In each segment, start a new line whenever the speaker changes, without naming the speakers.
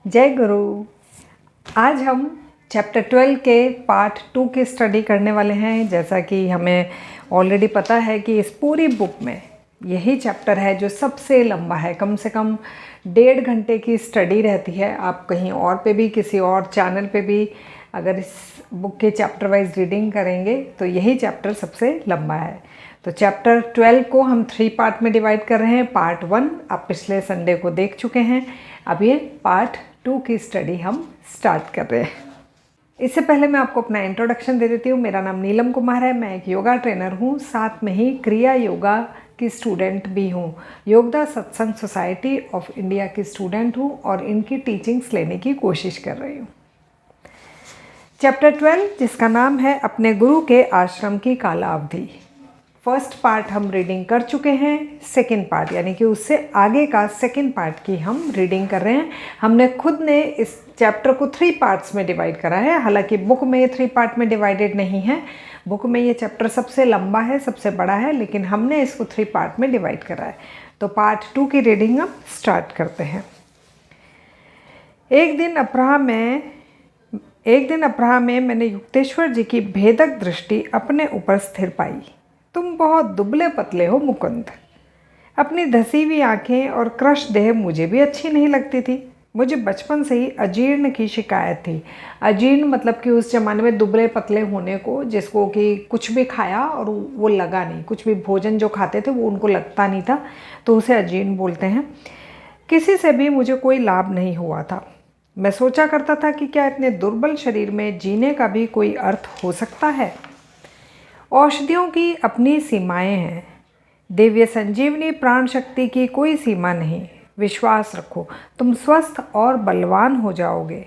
जय गुरु। आज हम चैप्टर 12 के पार्ट 2 की स्टडी करने वाले हैं। जैसा कि हमें ऑलरेडी पता है कि इस पूरी बुक में यही चैप्टर है जो सबसे लंबा है। कम से कम 1.5 घंटे की स्टडी रहती है। आप कहीं और पे भी किसी और चैनल पे भी अगर इस बुक के चैप्टर वाइज रीडिंग करेंगे तो यही चैप्टर सबसे लंबा है। तो चैप्टर 12 को हम 3 पार्ट में डिवाइड कर रहे हैं। पार्ट 1 आप पिछले संडे को देख चुके हैं। अब ये पार्ट 2 की स्टडी हम स्टार्ट कर रहे हैं। इससे पहले मैं आपको अपना इंट्रोडक्शन दे देती हूँ। मेरा नाम नीलम कुमार है। मैं एक योगा ट्रेनर हूँ, साथ में ही क्रिया योगा की स्टूडेंट भी हूँ। योगदा सत्संग सोसाइटी ऑफ इंडिया की स्टूडेंट हूँ और इनकी टीचिंग्स लेने की कोशिश कर रही हूँ। चैप्टर 12 जिसका नाम है अपने गुरु के आश्रम की कालावधि। फर्स्ट पार्ट हम रीडिंग कर चुके हैं। सेकंड पार्ट यानी कि उससे आगे का सेकंड पार्ट की हम रीडिंग कर रहे हैं। हमने खुद ने इस चैप्टर को 3 पार्ट्स में डिवाइड करा है। हालांकि बुक में ये 3 पार्ट में डिवाइडेड नहीं है। बुक में ये चैप्टर सबसे लंबा है, सबसे बड़ा है, लेकिन हमने इसको 3 पार्ट में डिवाइड करा है। तो पार्ट 2 की रीडिंग हम स्टार्ट करते हैं। एक दिन अपराह में मैंने युक्तेश्वर जी की भेदक दृष्टि अपने ऊपर स्थिर पाई। तुम बहुत दुबले पतले हो मुकुंद। अपनी धसी हुई आंखें और क्रश देह मुझे भी अच्छी नहीं लगती थी। मुझे बचपन से ही अजीर्ण की शिकायत थी। अजीर्ण मतलब कि उस ज़माने में दुबले पतले होने को, जिसको कि कुछ भी खाया और वो लगा नहीं, कुछ भी भोजन जो खाते थे वो उनको लगता नहीं था, तो उसे अजीर्ण बोलते हैं। किसी से भी मुझे कोई लाभ नहीं हुआ था। मैं सोचा करता था कि क्या इतने दुर्बल शरीर में जीने का भी कोई अर्थ हो सकता है। औषधियों की अपनी सीमाएं हैं। दिव्य संजीवनी प्राण शक्ति की कोई सीमा नहीं। विश्वास रखो, तुम स्वस्थ और बलवान हो जाओगे।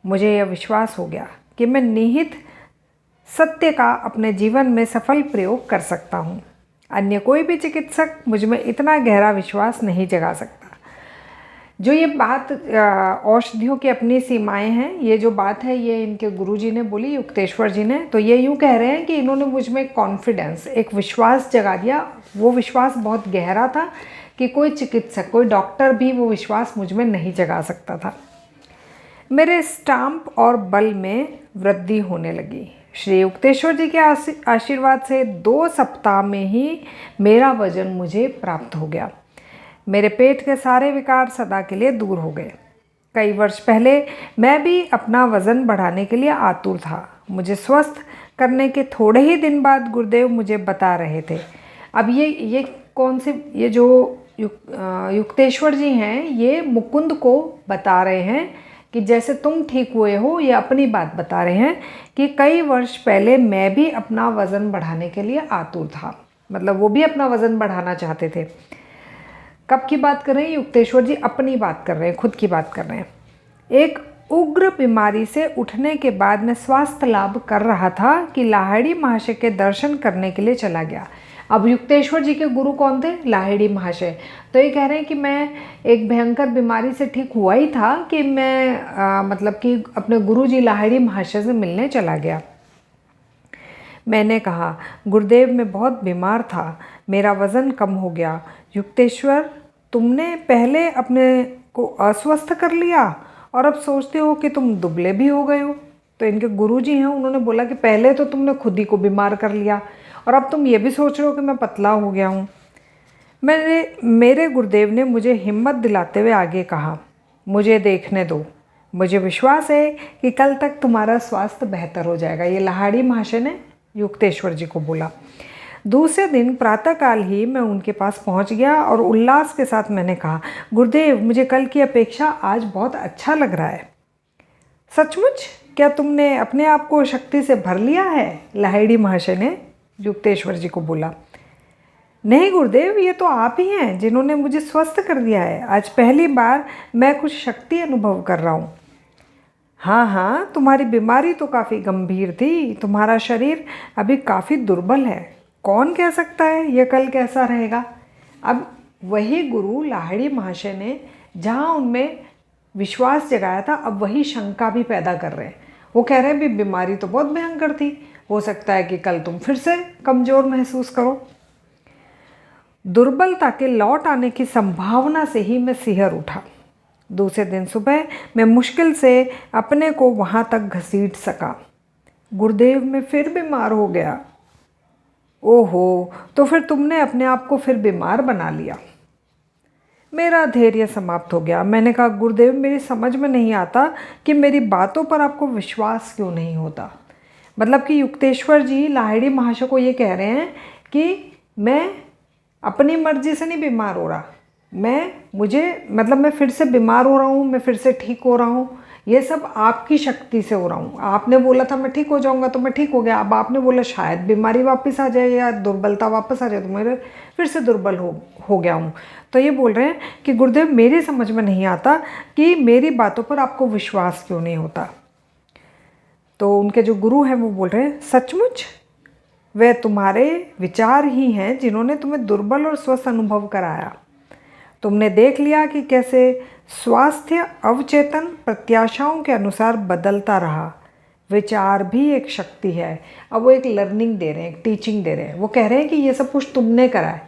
मुझे यह विश्वास हो गया कि मैं निहित सत्य का अपने जीवन में सफल प्रयोग कर सकता हूँ। अन्य कोई भी चिकित्सक मुझ में इतना गहरा विश्वास नहीं जगा सकता। जो ये बात औषधियों की अपनी सीमाएं हैं, ये जो बात है ये इनके गुरुजी ने बोली, युक्तेश्वर जी ने। तो ये यूँ कह रहे हैं कि इन्होंने मुझ में कॉन्फिडेंस, एक विश्वास जगा दिया। वो विश्वास बहुत गहरा था कि कोई चिकित्सक, कोई डॉक्टर भी वो विश्वास मुझ में नहीं जगा सकता था। मेरे स्टाम्प और बल में वृद्धि होने लगी। श्री युक्तेश्वर जी के आशीर्वाद से 2 सप्ताह में ही मेरा वजन मुझे प्राप्त हो गया। मेरे पेट के सारे विकार सदा के लिए दूर हो गए। कई वर्ष पहले मैं भी अपना वज़न बढ़ाने के लिए आतुर था। मुझे स्वस्थ करने के थोड़े ही दिन बाद गुरुदेव मुझे बता रहे थे। अब ये कौन से, ये जो युक्तेश्वर जी हैं, ये मुकुंद को बता रहे हैं कि जैसे तुम ठीक हुए हो, ये अपनी बात बता रहे हैं कि कई वर्ष पहले मैं भी अपना वज़न बढ़ाने के लिए आतुर था। मतलब वो भी अपना वज़न बढ़ाना चाहते थे। कब की बात कर रहे हैं? युक्तेश्वर जी अपनी बात कर रहे हैं, खुद की बात कर रहे हैं। एक उग्र बीमारी से उठने के बाद मैं स्वास्थ्य लाभ कर रहा था कि लाहिड़ी महाशय के दर्शन करने के लिए चला गया। अब युक्तेश्वर जी के गुरु कौन थे? लाहिड़ी महाशय। तो ये कह रहे हैं कि मैं एक भयंकर बीमारी से ठीक हुआ ही था कि मैं मतलब कि अपने गुरु जी लाहिड़ी महाशय से मिलने चला गया। मैंने कहा, गुरुदेव मैं बहुत बीमार था, मेरा वज़न कम हो गया। युक्तेश्वर, तुमने पहले अपने को अस्वस्थ कर लिया और अब सोचते हो कि तुम दुबले भी हो गए हो। तो इनके गुरुजी हैं, उन्होंने बोला कि पहले तो तुमने खुद ही को बीमार कर लिया और अब तुम ये भी सोच रहे हो कि मैं पतला हो गया हूँ। मेरे गुरुदेव ने मुझे हिम्मत दिलाते हुए आगे कहा, मुझे देखने दो, मुझे विश्वास है कि कल तक तुम्हारा स्वास्थ्य बेहतर हो जाएगा। ये लाहिड़ी महाशय ने युक्तेश्वर जी को बोला। दूसरे दिन प्रातःकाल ही मैं उनके पास पहुंच गया और उल्लास के साथ मैंने कहा, गुरुदेव मुझे कल की अपेक्षा आज बहुत अच्छा लग रहा है। सचमुच? क्या तुमने अपने आप को शक्ति से भर लिया है? लाहिड़ी महाशय ने युक्तेश्वर जी को बोला। नहीं गुरुदेव, ये तो आप ही हैं जिन्होंने मुझे स्वस्थ कर दिया है। आज पहली बार मैं कुछ शक्ति अनुभव कर रहा हूँ। हाँ, तुम्हारी बीमारी तो काफ़ी गंभीर थी। तुम्हारा शरीर अभी काफ़ी दुर्बल है। कौन कह सकता है यह कल कैसा रहेगा? अब वही गुरु लाहिड़ी महाशय ने जहाँ उनमें विश्वास जगाया था, अब वही शंका भी पैदा कर रहे हैं। वो कह रहे हैं भी बीमारी तो बहुत भयंकर थी, हो सकता है कि कल तुम फिर से कमज़ोर महसूस करो। दुर्बलता के लौट आने की संभावना से ही मैं सिहर उठा। दूसरे दिन सुबह मैं मुश्किल से अपने को वहाँ तक घसीट सका। गुरुदेव मैं फिर बीमार हो गया। ओहो, तो फिर तुमने अपने आप को फिर बीमार बना लिया। मेरा धैर्य समाप्त हो गया। मैंने कहा, गुरुदेव मेरी समझ में नहीं आता कि मेरी बातों पर आपको विश्वास क्यों नहीं होता। मतलब कि युक्तेश्वर जी लाहिड़ी महाशय को ये कह रहे हैं कि मैं अपनी मर्जी से नहीं बीमार हो रहा, मैं फिर से बीमार हो रहा हूँ, मैं फिर से ठीक हो रहा हूँ, ये सब आपकी शक्ति से हो रहा हूँ। आपने बोला था मैं ठीक हो जाऊँगा तो मैं ठीक हो गया, अब आपने बोला शायद बीमारी वापस आ जाए या दुर्बलता वापस आ जाए तो मैं फिर से दुर्बल हो गया हूँ। तो ये बोल रहे हैं कि गुरुदेव मेरी समझ में नहीं आता कि मेरी बातों पर आपको विश्वास क्यों नहीं होता। तो उनके जो गुरु हैं वो बोल रहे हैं, सचमुच वे तुम्हारे विचार ही हैं जिन्होंने तुम्हें दुर्बल और स्वस्थ अनुभव कराया। तुमने देख लिया कि कैसे स्वास्थ्य अवचेतन प्रत्याशाओं के अनुसार बदलता रहा। विचार भी एक शक्ति है। अब वो एक लर्निंग दे रहे हैं, एक टीचिंग दे रहे हैं। वो कह रहे हैं कि ये सब कुछ तुमने करा है,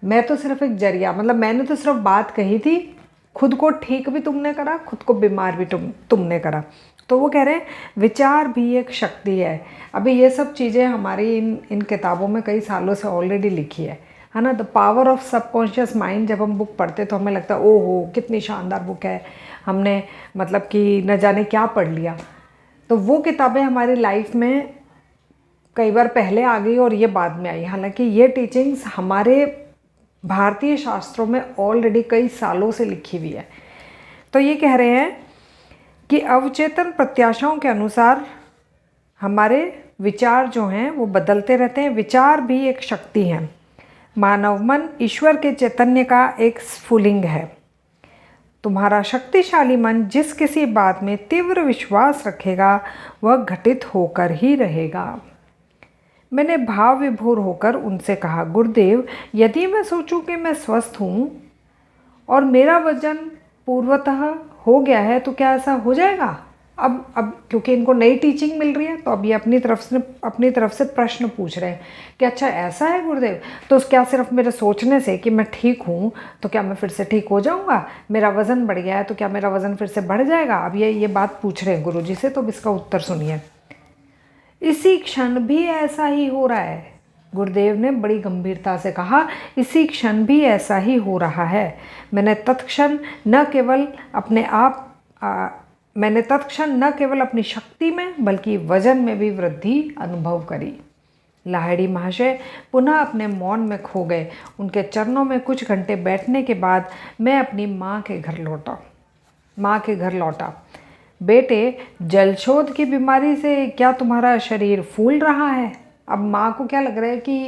मैं तो सिर्फ एक जरिया, मतलब मैंने तो सिर्फ बात कही थी, खुद को ठीक भी तुमने करा, खुद को बीमार भी तुमने करा। तो वो कह रहे हैं विचार भी एक शक्ति है। अभी ये सब चीज़ें हमारी इन किताबों में कई सालों से ऑलरेडी लिखी है ना। The power of subconscious mind जब हम बुक पढ़ते तो हमें लगता है ओहो कितनी शानदार बुक है, हमने मतलब कि न जाने क्या पढ़ लिया। तो वो किताबें हमारी लाइफ में कई बार पहले आ गई और ये बाद में आई। हालांकि ये टीचिंग्स हमारे भारतीय शास्त्रों में ऑलरेडी कई सालों से लिखी हुई है। तो ये कह रहे हैं कि अवचेतन प्रत्याशाओं के अनुसार हमारे विचार जो हैं वो बदलते रहते हैं। विचार भी एक शक्ति है। मानव मन ईश्वर के चैतन्य का एक स्फुलिंग है। तुम्हारा शक्तिशाली मन जिस किसी बात में तीव्र विश्वास रखेगा वह घटित होकर ही रहेगा। मैंने भाव विभोर होकर उनसे कहा, गुरुदेव यदि मैं सोचूं कि मैं स्वस्थ हूँ और मेरा वजन पूर्वतः हो गया है तो क्या ऐसा हो जाएगा? अब क्योंकि इनको नई टीचिंग मिल रही है तो अब ये अपनी तरफ से प्रश्न पूछ रहे हैं कि अच्छा ऐसा है गुरुदेव, तो क्या सिर्फ मेरे सोचने से कि मैं ठीक हूँ तो क्या मैं फिर से ठीक हो जाऊँगा? मेरा वज़न बढ़ गया है तो क्या मेरा वज़न फिर से बढ़ जाएगा? अब ये बात पूछ रहे हैं गुरुजी से, तो इसका उत्तर सुनिए। इसी क्षण भी ऐसा ही हो रहा है। गुरुदेव ने बड़ी गंभीरता से कहा, इसी क्षण भी ऐसा ही हो रहा है। मैंने तत्क्षण न केवल अपनी शक्ति में बल्कि वजन में भी वृद्धि अनुभव करी। लाहिड़ी महाशय पुनः अपने मौन में खो गए। उनके चरणों में कुछ घंटे बैठने के बाद मैं अपनी माँ के घर लौटा। बेटे, जलशोध की बीमारी से क्या तुम्हारा शरीर फूल रहा है? अब माँ को क्या लग रहा है कि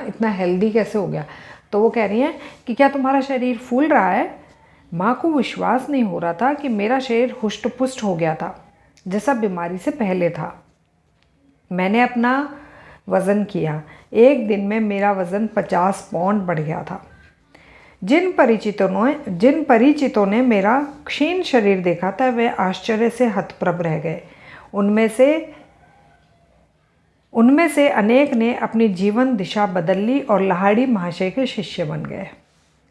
इतना हेल्दी कैसे हो गया। तो वो कह रही हैं कि क्या तुम्हारा शरीर फूल रहा है? माँ को विश्वास नहीं हो रहा था कि मेरा शरीर हुष्ट पुष्ट हो गया था जैसा बीमारी से पहले था। मैंने अपना वज़न किया। एक दिन में मेरा वज़न 50 पाउंड बढ़ गया था। जिन परिचितों ने मेरा क्षीण शरीर देखा था वे आश्चर्य से हतप्रभ रह गए। उनमें से अनेक ने अपनी जीवन दिशा बदल ली और लाहिड़ी महाशय के शिष्य बन गए।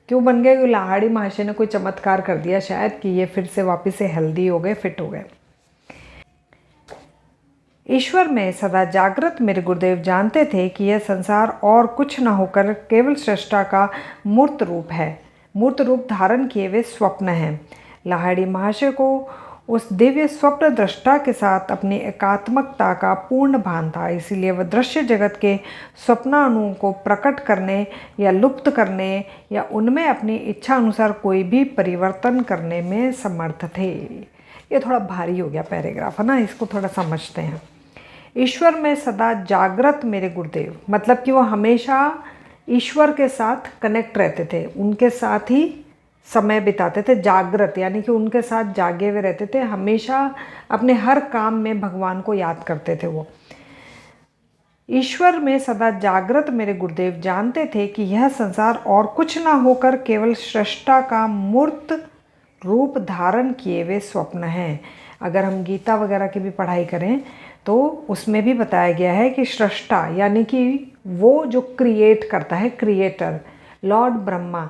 क्यों बन गए? क्योंकि लाहिड़ी महाशय ने कोई चमत्कार कर दिया शायद कि ये फिर से वापस से हेल्दी हो गए, फिट हो गए। ईश्वर में सदा जागृत मेरे गुरुदेव जानते थे कि यह संसार और कुछ न होकर केवल सृष्टा का मूर्त रूप धारण किए हुए स्वप्न हैं। लाहिड़ी महाशय को उस दिव्य स्वप्न दृष्टा के साथ अपनी एकात्मकता का पूर्ण भान था, इसीलिए वह दृश्य जगत के स्वप्नाणुओं को प्रकट करने या लुप्त करने या उनमें अपनी इच्छा अनुसार कोई भी परिवर्तन करने में समर्थ थे। ये थोड़ा भारी हो गया पैराग्राफ, है ना, इसको थोड़ा समझते हैं। ईश्वर में सदा जागृत मेरे गुरुदेव, मतलब कि वो हमेशा ईश्वर के साथ कनेक्ट रहते थे, उनके साथ ही समय बिताते थे। जागृत यानी कि उनके साथ जागे हुए रहते थे, हमेशा अपने हर काम में भगवान को याद करते थे। वो ईश्वर में सदा जागृत मेरे गुरुदेव जानते थे कि यह संसार और कुछ ना होकर केवल सृष्टा का मूर्त रूप धारण किए हुए स्वप्न हैं। अगर हम गीता वगैरह की भी पढ़ाई करें तो उसमें भी बताया गया है कि सृष्टा यानी कि वो जो क्रिएट करता है, क्रिएटर लॉर्ड ब्रह्मा,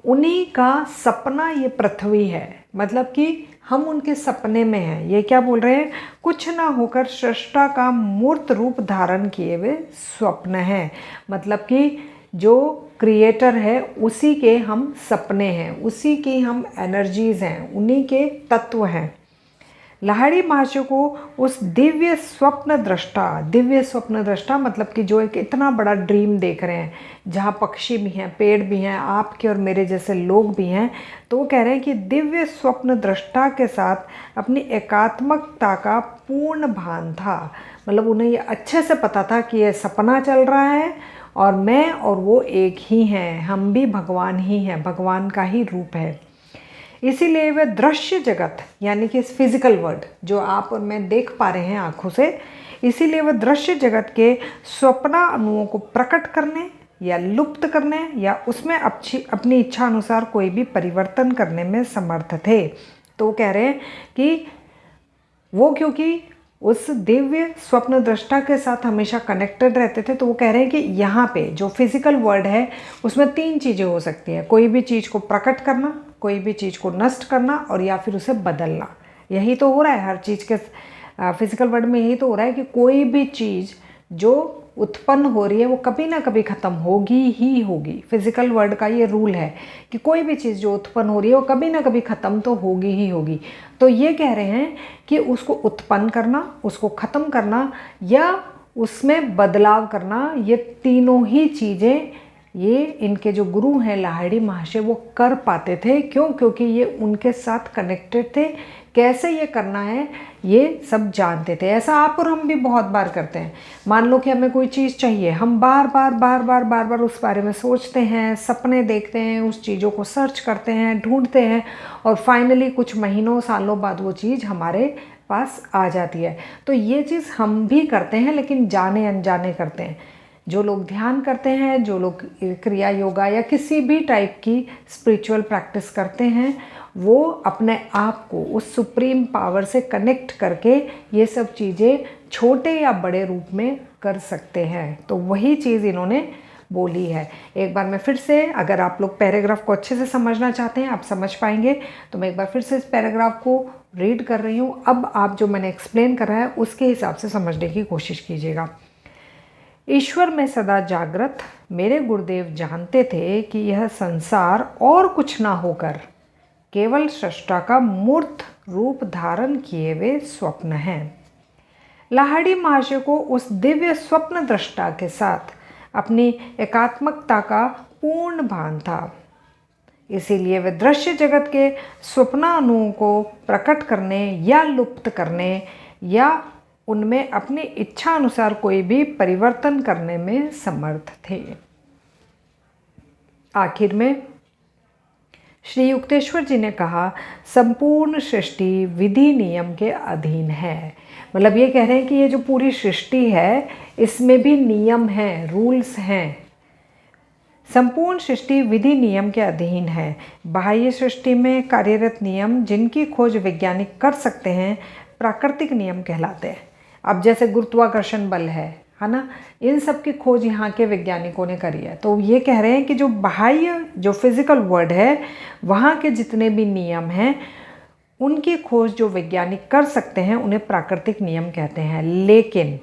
उन्हीं का सपना ये पृथ्वी है। मतलब कि हम उनके सपने में हैं। ये क्या बोल रहे हैं, कुछ ना होकर सृष्टा का मूर्त रूप धारण किए हुए स्वप्न हैं। मतलब कि जो क्रिएटर है उसी के हम सपने हैं, उसी की हम एनर्जीज हैं, उन्हीं के तत्व हैं। लाहिड़ी महर्षि को उस दिव्य स्वप्न दृष्टा मतलब कि जो एक इतना बड़ा ड्रीम देख रहे हैं, जहाँ पक्षी भी हैं, पेड़ भी हैं, आपके और मेरे जैसे लोग भी हैं, तो वो कह रहे हैं कि दिव्य स्वप्न दृष्टा के साथ अपनी एकात्मकता का पूर्ण भान था। मतलब उन्हें ये अच्छे से पता था कि ये सपना चल रहा है और मैं और वो एक ही हैं, हम भी भगवान ही हैं, भगवान का ही रूप है। इसीलिए वह दृश्य जगत यानी कि फिजिकल वर्ल्ड जो आप और मैं देख पा रहे हैं आँखों से, इसीलिए वह दृश्य जगत के स्वप्ना अणुओं को प्रकट करने या लुप्त करने या उसमें अपनी इच्छा अनुसार कोई भी परिवर्तन करने में समर्थ थे। तो वो कह रहे हैं कि वो क्योंकि उस दिव्य स्वप्न दृष्टा के साथ हमेशा कनेक्टेड रहते थे, तो वो कह रहे हैं कि यहाँ पे जो फिजिकल वर्ल्ड है उसमें 3 चीज़ें हो सकती हैं, कोई भी चीज़ को प्रकट करना, कोई भी चीज़ को नष्ट करना और या फिर उसे बदलना। यही तो हो रहा है हर चीज़ के फिजिकल वर्ल्ड में, यही तो हो रहा है कि कोई भी चीज़ जो उत्पन्न हो रही है वो कभी ना कभी ख़त्म होगी ही होगी। फिजिकल वर्ल्ड का ये रूल है कि कोई भी चीज़ जो उत्पन्न हो रही है वो कभी ना कभी ख़त्म तो होगी ही होगी। तो ये कह रहे हैं कि उसको उत्पन्न करना, उसको ख़त्म करना या उसमें बदलाव करना, ये तीनों ही चीज़ें ये इनके जो गुरु हैं लाहिड़ी महर्षि वो कर पाते थे। क्यों? क्योंकि ये उनके साथ कनेक्टेड थे। कैसे ये करना है ये सब जानते थे। ऐसा आप और हम भी बहुत बार करते हैं। मान लो कि हमें कोई चीज़ चाहिए, हम बार बार उस बारे में सोचते हैं, सपने देखते हैं, उस चीज़ों को सर्च करते हैं, ढूंढते हैं और फाइनली कुछ महीनों सालों बाद वो चीज़ हमारे पास आ जाती है। तो ये चीज़ हम भी करते हैं, लेकिन जाने अनजाने करते हैं। जो लोग ध्यान करते हैं, जो लोग क्रिया योगा या किसी भी टाइप की स्पिरिचुअल प्रैक्टिस करते हैं, वो अपने आप को उस सुप्रीम पावर से कनेक्ट करके ये सब चीज़ें छोटे या बड़े रूप में कर सकते हैं। तो वही चीज़ इन्होंने बोली है। एक बार मैं फिर से, अगर आप लोग पैराग्राफ को अच्छे से समझना चाहते हैं, आप समझ पाएंगे, तो मैं एक बार फिर से इस पैराग्राफ को रीड कर रही हूँ। अब आप जो मैंने एक्सप्लेन करा है उसके हिसाब से समझने की कोशिश कीजिएगा। ईश्वर में सदा जागृत मेरे गुरुदेव जानते थे कि यह संसार और कुछ ना होकर केवल सृष्टा का मूर्त रूप धारण किए हुए स्वप्न हैं। लाहिड़ी महर्षि को उस दिव्य स्वप्न दृष्टा के साथ अपनी एकात्मकता का पूर्ण भान था। इसीलिए वे दृश्य जगत के स्वप्नानुओं को प्रकट करने या लुप्त करने या उनमें अपनी इच्छा अनुसार कोई भी परिवर्तन करने में समर्थ थे। आखिर में श्री युक्तेश्वर जी ने कहा, संपूर्ण सृष्टि विधि नियम के अधीन है। मतलब ये कह रहे हैं कि ये जो पूरी सृष्टि है इसमें भी नियम हैं, रूल्स हैं। संपूर्ण सृष्टि विधि नियम के अधीन है। बाह्य सृष्टि में कार्यरत नियम जिनकी खोज वैज्ञानिक कर सकते हैं प्राकृतिक नियम कहलाते हैं। अब जैसे गुरुत्वाकर्षण बल है ना, इन सब की खोज यहाँ के वैज्ञानिकों ने करी है। तो ये कह रहे हैं कि जो बाह्य जो फिजिकल वर्ल्ड है वहाँ के जितने भी नियम हैं उनकी खोज जो वैज्ञानिक कर सकते हैं उन्हें प्राकृतिक नियम कहते हैं। लेकिन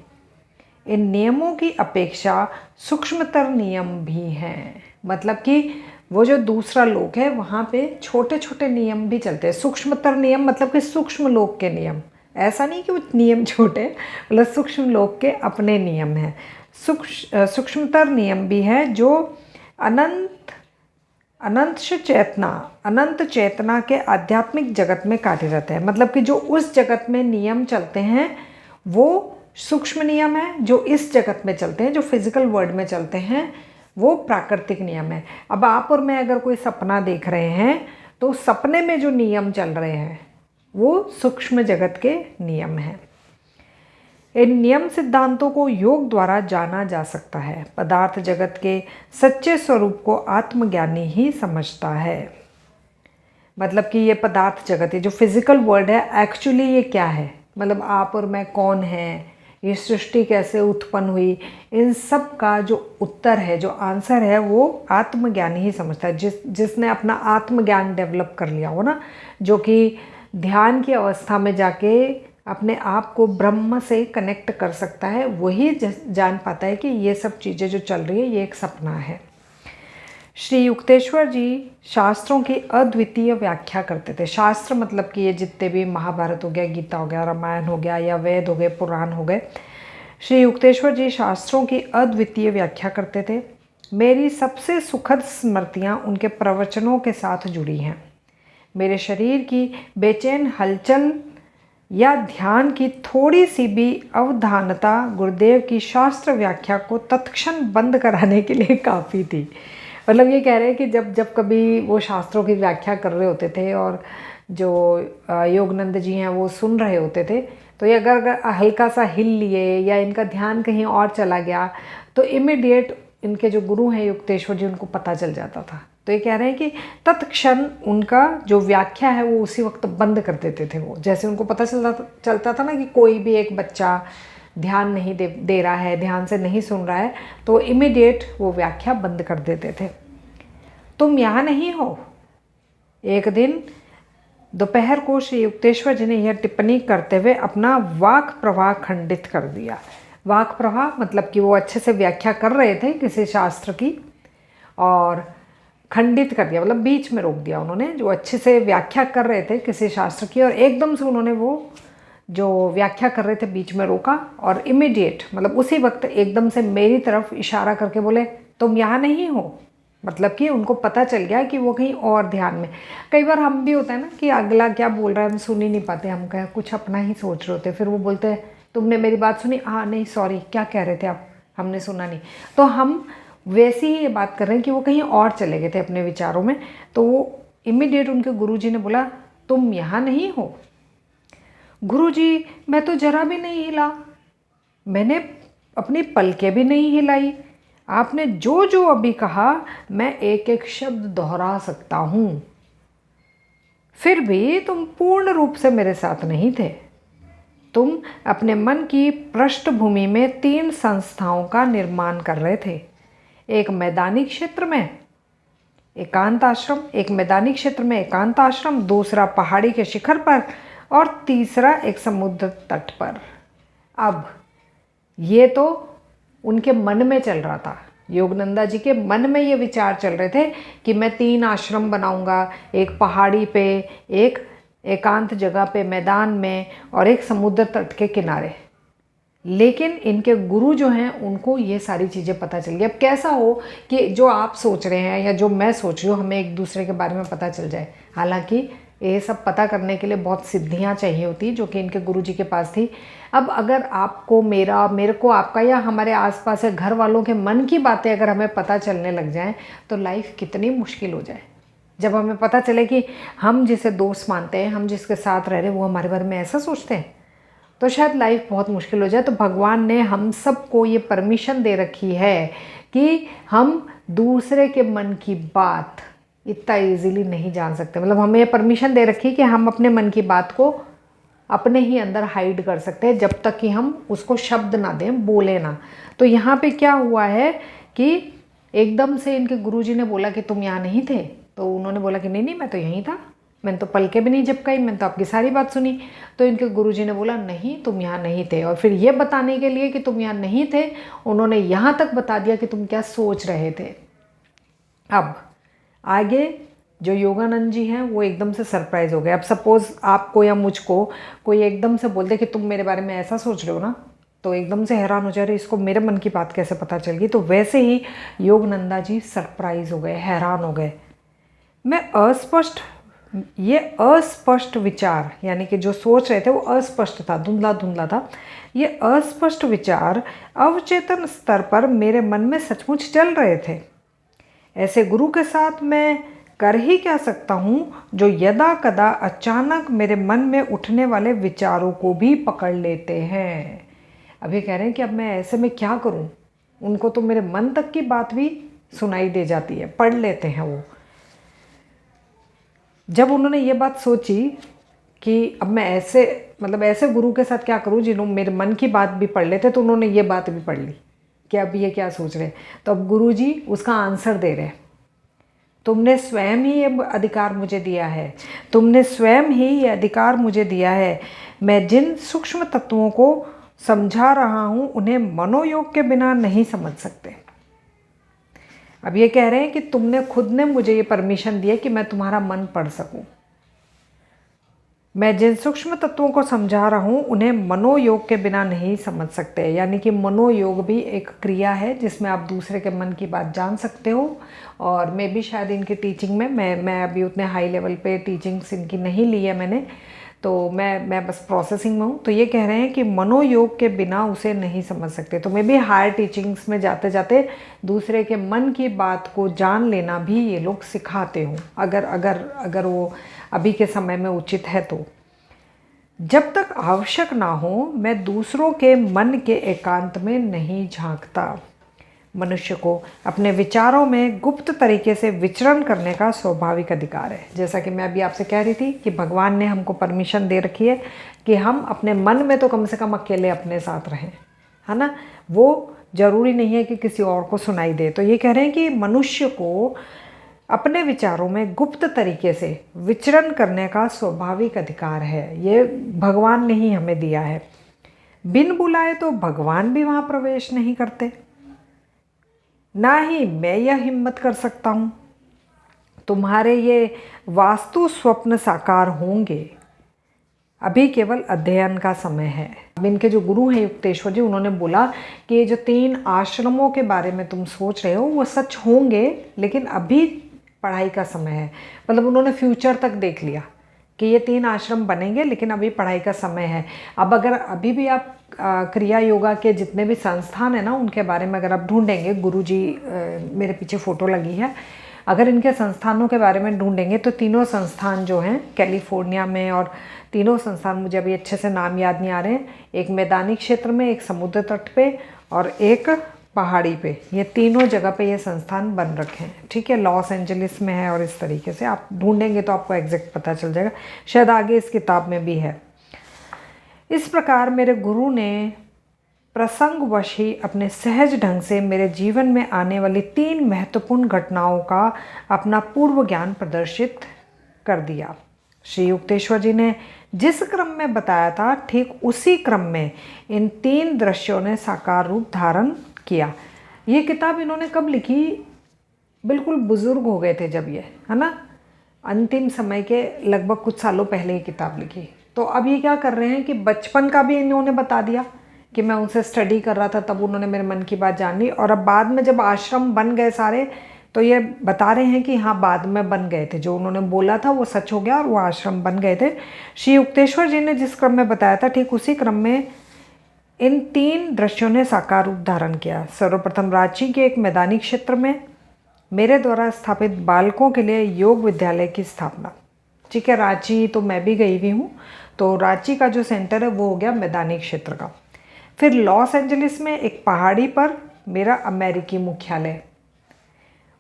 इन नियमों की अपेक्षा सूक्ष्मतर नियम भी हैं। मतलब कि वो जो दूसरा लोक है वहाँ पे छोटे छोटे नियम भी चलते हैं। सूक्ष्मतर नियम मतलब कि सूक्ष्म लोक के नियम, ऐसा नहीं कि वो नियम छोटे, मतलब सूक्ष्म लोक के अपने नियम हैं। सूक्ष्मतर नियम भी है जो अनंत चेतना के आध्यात्मिक जगत में कार्यरत है। मतलब कि जो उस जगत में नियम चलते हैं वो सूक्ष्म नियम है, जो इस जगत में चलते हैं, जो फिजिकल वर्ल्ड में चलते हैं, वो प्राकृतिक नियम है। अब आप और मैं अगर कोई सपना देख रहे हैं तो सपने में जो नियम चल रहे हैं वो सूक्ष्म जगत के नियम हैं। इन नियम सिद्धांतों को योग द्वारा जाना जा सकता है। पदार्थ जगत के सच्चे स्वरूप को आत्मज्ञानी ही समझता है। मतलब कि ये पदार्थ जगत, ये जो फिजिकल वर्ल्ड है, एक्चुअली ये क्या है, मतलब आप और मैं कौन हैं, ये सृष्टि कैसे उत्पन्न हुई, इन सब का जो उत्तर है, जो आंसर है, वो आत्मज्ञानी ही समझता है। जिसने अपना आत्मज्ञान डेवलप कर लिया हो ना, जो कि ध्यान की अवस्था में जाके अपने आप को ब्रह्म से कनेक्ट कर सकता है, वही जान पाता है कि ये सब चीज़ें जो चल रही है ये एक सपना है। श्री युक्तेश्वर जी शास्त्रों की अद्वितीय व्याख्या करते थे। शास्त्र मतलब कि ये जितने भी महाभारत हो गया, गीता हो गया, रामायण हो गया, या वेद हो गए, पुराण हो गए, श्री युक्तेश्वर जी शास्त्रों की अद्वितीय व्याख्या करते थे। मेरी सबसे सुखद स्मृतियाँ उनके प्रवचनों के साथ जुड़ी हैं। मेरे शरीर की बेचैन हलचल या ध्यान की थोड़ी सी भी अवधानता गुरुदेव की शास्त्र व्याख्या को तत्क्षण बंद कराने के लिए काफ़ी थी। मतलब ये कह रहे हैं कि जब कभी वो शास्त्रों की व्याख्या कर रहे होते थे और जो योगानंद जी हैं वो सुन रहे होते थे, तो ये अगर हल्का सा हिल लिए या इनका ध्यान कहीं और चला गया तो इमीडिएट इनके जो गुरु हैं युक्तेश्वर जी, उनको पता चल जाता था। तो ये कह रहे हैं कि तत्क्षण उनका जो व्याख्या है वो उसी वक्त बंद कर देते थे। वो जैसे उनको पता चलता था ना कि कोई भी एक बच्चा ध्यान नहीं दे रहा है, ध्यान से नहीं सुन रहा है, तो इमीडिएट वो व्याख्या बंद कर देते थे। तुम यहाँ नहीं हो। एक दिन दोपहर को श्री युक्तेश्वर जी ने यह टिप्पणी करते हुए अपना वाक प्रवाह खंडित कर दिया। वाक प्रवाह मतलब कि वो अच्छे से व्याख्या कर रहे थे किसी शास्त्र की और खंडित कर दिया, मतलब बीच में रोक दिया उन्होंने। जो अच्छे से व्याख्या कर रहे थे किसी शास्त्र की और एकदम से उन्होंने वो जो व्याख्या कर रहे थे बीच में रोका और इमीडिएट मतलब उसी वक्त एकदम से मेरी तरफ इशारा करके बोले तुम यहाँ नहीं हो। मतलब कि उनको पता चल गया कि वो कहीं और ध्यान में। कई बार हम भी होता है ना कि अगला क्या बोल रहा है हम सुन ही नहीं पाते, हम क्या कुछ अपना ही सोच रहे होते, फिर वो बोलते हैं तुमने मेरी बात सुनी, हाँ नहीं सॉरी क्या कह रहे थे आप, हमने सुना नहीं। तो हम वैसे ही ये बात कर रहे हैं कि वो कहीं और चले गए थे अपने विचारों में। तो वो इमीडिएट उनके गुरुजी ने बोला तुम यहाँ नहीं हो। गुरुजी मैं तो जरा भी नहीं हिला, मैंने अपनी पलकें भी नहीं हिलाई, आपने जो जो अभी कहा मैं एक एक शब्द दोहरा सकता हूँ, फिर भी तुम पूर्ण रूप से मेरे साथ नहीं थे। तुम अपने मन की पृष्ठभूमि में 3 संस्थाओं का निर्माण कर रहे थे। एक मैदानी क्षेत्र में एकांत आश्रम, एक मैदानी क्षेत्र में एकांत आश्रम, दूसरा पहाड़ी के शिखर पर और तीसरा एक समुद्र तट पर। अब ये तो उनके मन में चल रहा था, योगानंदा जी के मन में ये विचार चल रहे थे कि मैं 3 आश्रम बनाऊंगा, एक पहाड़ी पे, एक एकांत जगह पे मैदान में और एक समुद्र तट के किनारे। लेकिन इनके गुरु जो हैं उनको ये सारी चीज़ें पता चल गई। अब कैसा हो कि जो आप सोच रहे हैं या जो मैं सोच रही हूँ हमें एक दूसरे के बारे में पता चल जाए। हालांकि ये सब पता करने के लिए बहुत सिद्धियाँ चाहिए होती जो कि इनके गुरुजी के पास थी। अब अगर आपको मेरे को आपका या हमारे आसपास या घर वालों के मन की बातें अगर हमें पता चलने लग जाएं तो लाइफ कितनी मुश्किल हो जाए। जब हमें पता चले कि हम जिसे दोस्त मानते हैं, हम जिसके साथ रह रहे हैं वो हमारे बारे में ऐसा सोचते हैं, तो शायद लाइफ बहुत मुश्किल हो जाए। तो भगवान ने हम सबको ये परमिशन दे रखी है कि हम दूसरे के मन की बात इतना इजीली नहीं जान सकते। मतलब हमें ये परमिशन दे रखी है कि हम अपने मन की बात को अपने ही अंदर हाइड कर सकते हैं जब तक कि हम उसको शब्द ना दें, बोले ना। तो यहाँ पे क्या हुआ है कि एकदम से इनके गुरुजी ने बोला कि तुम यहाँ नहीं थे, तो उन्होंने बोला कि नहीं मैं तो यहीं था, मैंने तो पलके भी नहीं झपकाई, मैंने तो आपकी सारी बात सुनी। तो इनके गुरुजी ने बोला नहीं तुम यहाँ नहीं थे। और फिर ये बताने के लिए कि तुम यहाँ नहीं थे उन्होंने यहाँ तक बता दिया कि तुम क्या सोच रहे थे। अब आगे जो योगानंद जी हैं वो एकदम से सरप्राइज हो गए। अब सपोज़ आपको या मुझको कोई एकदम से बोल दे कि तुम मेरे बारे में ऐसा सोच रहे हो ना, तो एकदम से हैरान हो जा रहे इसको मेरे मन की बात कैसे पता चल गई। तो वैसे ही योगानंदा जी सरप्राइज हो गए, हैरान हो गए। ये अस्पष्ट विचार यानी कि जो सोच रहे थे वो अस्पष्ट था, धुंधला धुंधला था। ये अस्पष्ट विचार अवचेतन स्तर पर मेरे मन में सचमुच चल रहे थे। ऐसे गुरु के साथ मैं कर ही क्या सकता हूँ जो यदा कदा अचानक मेरे मन में उठने वाले विचारों को भी पकड़ लेते हैं। अब ये कह रहे हैं कि अब मैं ऐसे में क्या करूँ, उनको तो मेरे मन तक की बात भी सुनाई दे जाती है, पढ़ लेते हैं वो। जब उन्होंने ये बात सोची कि अब मैं ऐसे मतलब ऐसे गुरु के साथ क्या करूं जिन्होंने मेरे मन की बात भी पढ़ लेते, तो उन्होंने ये बात भी पढ़ ली कि अब ये क्या सोच रहे हैं। तो अब गुरु जी उसका आंसर दे रहे हैं, तुमने स्वयं ही ये अधिकार मुझे दिया है, तुमने स्वयं ही ये अधिकार मुझे दिया है। मैं जिन सूक्ष्म तत्वों को समझा रहा हूँ उन्हें मनोयोग के बिना नहीं समझ सकते। अब ये कह रहे हैं कि तुमने खुद ने मुझे ये परमिशन दी है कि मैं तुम्हारा मन पढ़ सकूं। मैं जिन सूक्ष्म तत्वों को समझा रहा हूँ उन्हें मनोयोग के बिना नहीं समझ सकते। यानी कि मनोयोग भी एक क्रिया है जिसमें आप दूसरे के मन की बात जान सकते हो। और मैं भी शायद इनकी टीचिंग में मैं अभी उतने हाई लेवल पे टीचिंग्स इनकी नहीं ली है मैंने, तो मैं बस प्रोसेसिंग में हूँ। तो ये कह रहे हैं कि मनोयोग के बिना उसे नहीं समझ सकते। तो मैं भी हायर टीचिंग्स में जाते जाते दूसरे के मन की बात को जान लेना भी ये लोग सिखाते हो, अगर अगर अगर वो अभी के समय में उचित है तो। जब तक आवश्यक ना हो मैं दूसरों के मन के एकांत में नहीं झांकता। मनुष्य को अपने विचारों में गुप्त तरीके से विचरण करने का स्वाभाविक अधिकार है। जैसा कि मैं अभी आपसे कह रही थी कि भगवान ने हमको परमिशन दे रखी है कि हम अपने मन में तो कम से कम अकेले अपने साथ रहें, है ना। वो ज़रूरी नहीं है कि किसी और को सुनाई दे। तो ये कह रहे हैं कि मनुष्य को अपने विचारों में गुप्त तरीके से विचरण करने का स्वाभाविक अधिकार है। ये भगवान ने ही हमें दिया है। बिन बुलाए तो भगवान भी वहाँ प्रवेश नहीं करते, ना ही मैं यह हिम्मत कर सकता हूँ। तुम्हारे ये वास्तु स्वप्न साकार होंगे, अभी केवल अध्ययन का समय है। अब इनके जो गुरु हैं युक्तेश्वर जी, उन्होंने बोला कि ये जो 3 आश्रमों के बारे में तुम सोच रहे हो वो सच होंगे, लेकिन अभी पढ़ाई का समय है। मतलब उन्होंने फ्यूचर तक देख लिया कि ये 3 आश्रम बनेंगे, लेकिन अभी पढ़ाई का समय है। अब अगर अभी भी आप क्रिया योगा के जितने भी संस्थान हैं ना, उनके बारे में अगर आप ढूंढेंगे, गुरुजी मेरे पीछे फ़ोटो लगी है, अगर इनके संस्थानों के बारे में ढूंढेंगे तो तीनों संस्थान जो हैं कैलिफोर्निया में, और तीनों संस्थान मुझे अभी अच्छे से नाम याद नहीं आ रहे हैं, एक मैदानी क्षेत्र में, एक समुद्र तट पे और एक पहाड़ी पे, ये तीनों जगह पे ये संस्थान बन रखे हैं। ठीक है, लॉस एंजलिस में है और इस तरीके से आप ढूंढेंगे तो आपको एग्जैक्ट पता चल जाएगा, शायद आगे इस किताब में भी है। इस प्रकार मेरे गुरु ने प्रसंगवश ही अपने सहज ढंग से मेरे जीवन में आने वाली 3 महत्वपूर्ण घटनाओं का अपना पूर्व ज्ञान प्रदर्शित कर दिया। श्री युक्तेश्वर जी ने जिस क्रम में बताया था, ठीक उसी क्रम में इन 3 दृश्यों ने साकार रूप धारण किया। ये किताब इन्होंने कब लिखी? बिल्कुल बुजुर्ग हो गए थे जब ये, है ना, अंतिम समय के लगभग कुछ सालों पहले ये किताब लिखी। तो अब ये क्या कर रहे हैं कि बचपन का भी इन्होंने बता दिया कि मैं उनसे स्टडी कर रहा था, तब उन्होंने मेरे मन की बात जान ली। और अब बाद में जब आश्रम बन गए सारे, तो ये बता रहे हैं कि हाँ, बाद में बन गए थे, जो उन्होंने बोला था वो सच हो गया और वो आश्रम बन गए थे। श्री युक्तेश्वर जी ने जिस क्रम में बताया था, ठीक उसी क्रम में इन 3 दृश्यों ने साकार रूप धारण किया। सर्वप्रथम रांची के एक मैदानी क्षेत्र में मेरे द्वारा स्थापित बालकों के लिए योग विद्यालय की स्थापना। ठीक है, रांची तो मैं भी गई हुई हूँ, तो रांची का जो सेंटर है वो हो गया मैदानी क्षेत्र का। फिर लॉस एंजलिस में एक पहाड़ी पर मेरा अमेरिकी मुख्यालय,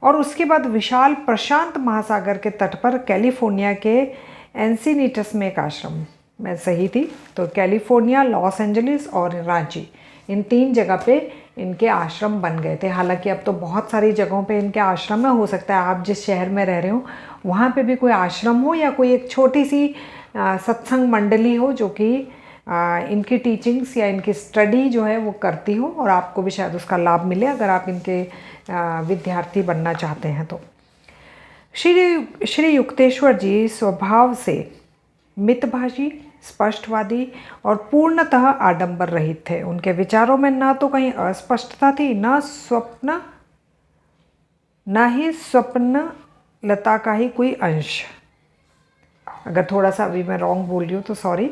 और उसके बाद विशाल प्रशांत महासागर के तट पर कैलिफोर्निया के एंसिनिटस में एक आश्रम। मैं सही थी, तो कैलिफोर्निया, लॉस एंजलिस और रांची, इन 3 जगह पे इनके आश्रम बन गए थे। हालांकि अब तो बहुत सारी जगहों पे इनके आश्रम है। हो सकता है आप जिस शहर में रह रहे हो वहाँ पे भी कोई आश्रम हो, या कोई एक छोटी सी सत्संग मंडली हो जो कि इनकी टीचिंग्स या इनकी स्टडी जो है वो करती हो, और आपको भी शायद उसका लाभ मिले अगर आप इनके विद्यार्थी बनना चाहते हैं तो। श्री युक्तेश्वर जी स्वभाव से मितभाषी, स्पष्टवादी और पूर्णतः आडंबर रहित थे। उनके विचारों में ना तो कहीं अस्पष्टता थी, ना ही स्वप्न लता का ही कोई अंश। अगर थोड़ा सा अभी मैं रॉन्ग बोल रही हूँ तो सॉरी।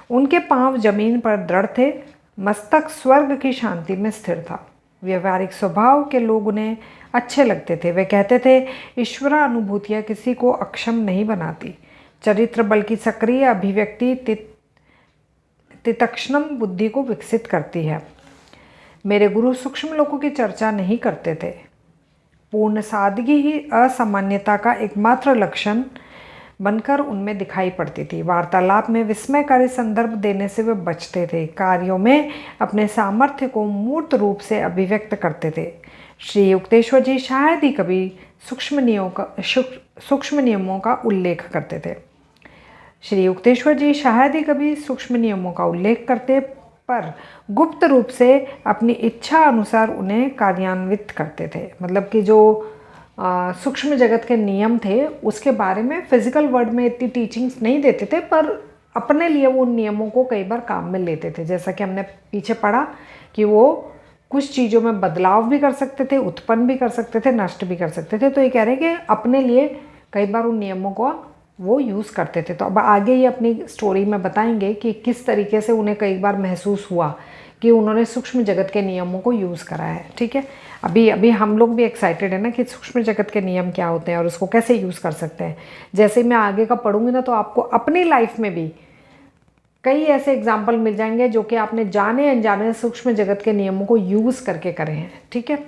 उनके पांव जमीन पर दृढ़ थे, मस्तक स्वर्ग की शांति में स्थिर था। व्यवहारिक स्वभाव के लोग उन्हें अच्छे लगते थे। वे कहते थे, ईश्वरानुभूतियाँ किसी को अक्षम नहीं बनाती, चरित्र बल की सक्रिय अभिव्यक्ति तितक्षणम बुद्धि को विकसित करती है। मेरे गुरु सूक्ष्म लोगों की चर्चा नहीं करते थे। पूर्ण सादगी ही असामान्यता का एकमात्र लक्षण बनकर उनमें दिखाई पड़ती थी। वार्तालाप में विस्मयकारी संदर्भ देने से वे बचते थे, कार्यों में अपने सामर्थ्य को मूर्त रूप से अभिव्यक्त करते थे। श्री युक्तेश्वर जी शायद ही कभी सूक्ष्म नियमों का उल्लेख करते थे। श्री युक्तेश्वर जी शायद ही कभी सूक्ष्म नियमों का उल्लेख करते, पर गुप्त रूप से अपनी इच्छा अनुसार उन्हें कार्यान्वित करते थे। मतलब कि जो सूक्ष्म जगत के नियम थे उसके बारे में फिजिकल वर्ल्ड में इतनी टीचिंग्स नहीं देते थे, पर अपने लिए वो उन नियमों को कई बार काम में लेते थे। जैसा कि हमने पीछे पढ़ा कि वो कुछ चीज़ों में बदलाव भी कर सकते थे, उत्पन्न भी कर सकते थे, नष्ट भी कर सकते थे। तो ये कह रहे हैं कि अपने लिए कई बार उन नियमों को वो यूज़ करते थे। तो अब आगे ये अपनी स्टोरी में बताएंगे कि किस तरीके से उन्हें कई बार महसूस हुआ कि उन्होंने सूक्ष्म जगत के नियमों को यूज़ करा है। ठीक है, अभी हम लोग भी एक्साइटेड है ना कि सूक्ष्म जगत के नियम क्या होते हैं और उसको कैसे यूज़ कर सकते हैं। जैसे मैं आगे का पढ़ूंगी ना, तो आपको अपनी लाइफ में भी कई ऐसे एग्जाम्पल मिल जाएंगे जो कि आपने जाने अनजाने सूक्ष्म जगत के नियमों को यूज़ करके करे हैं। ठीक है,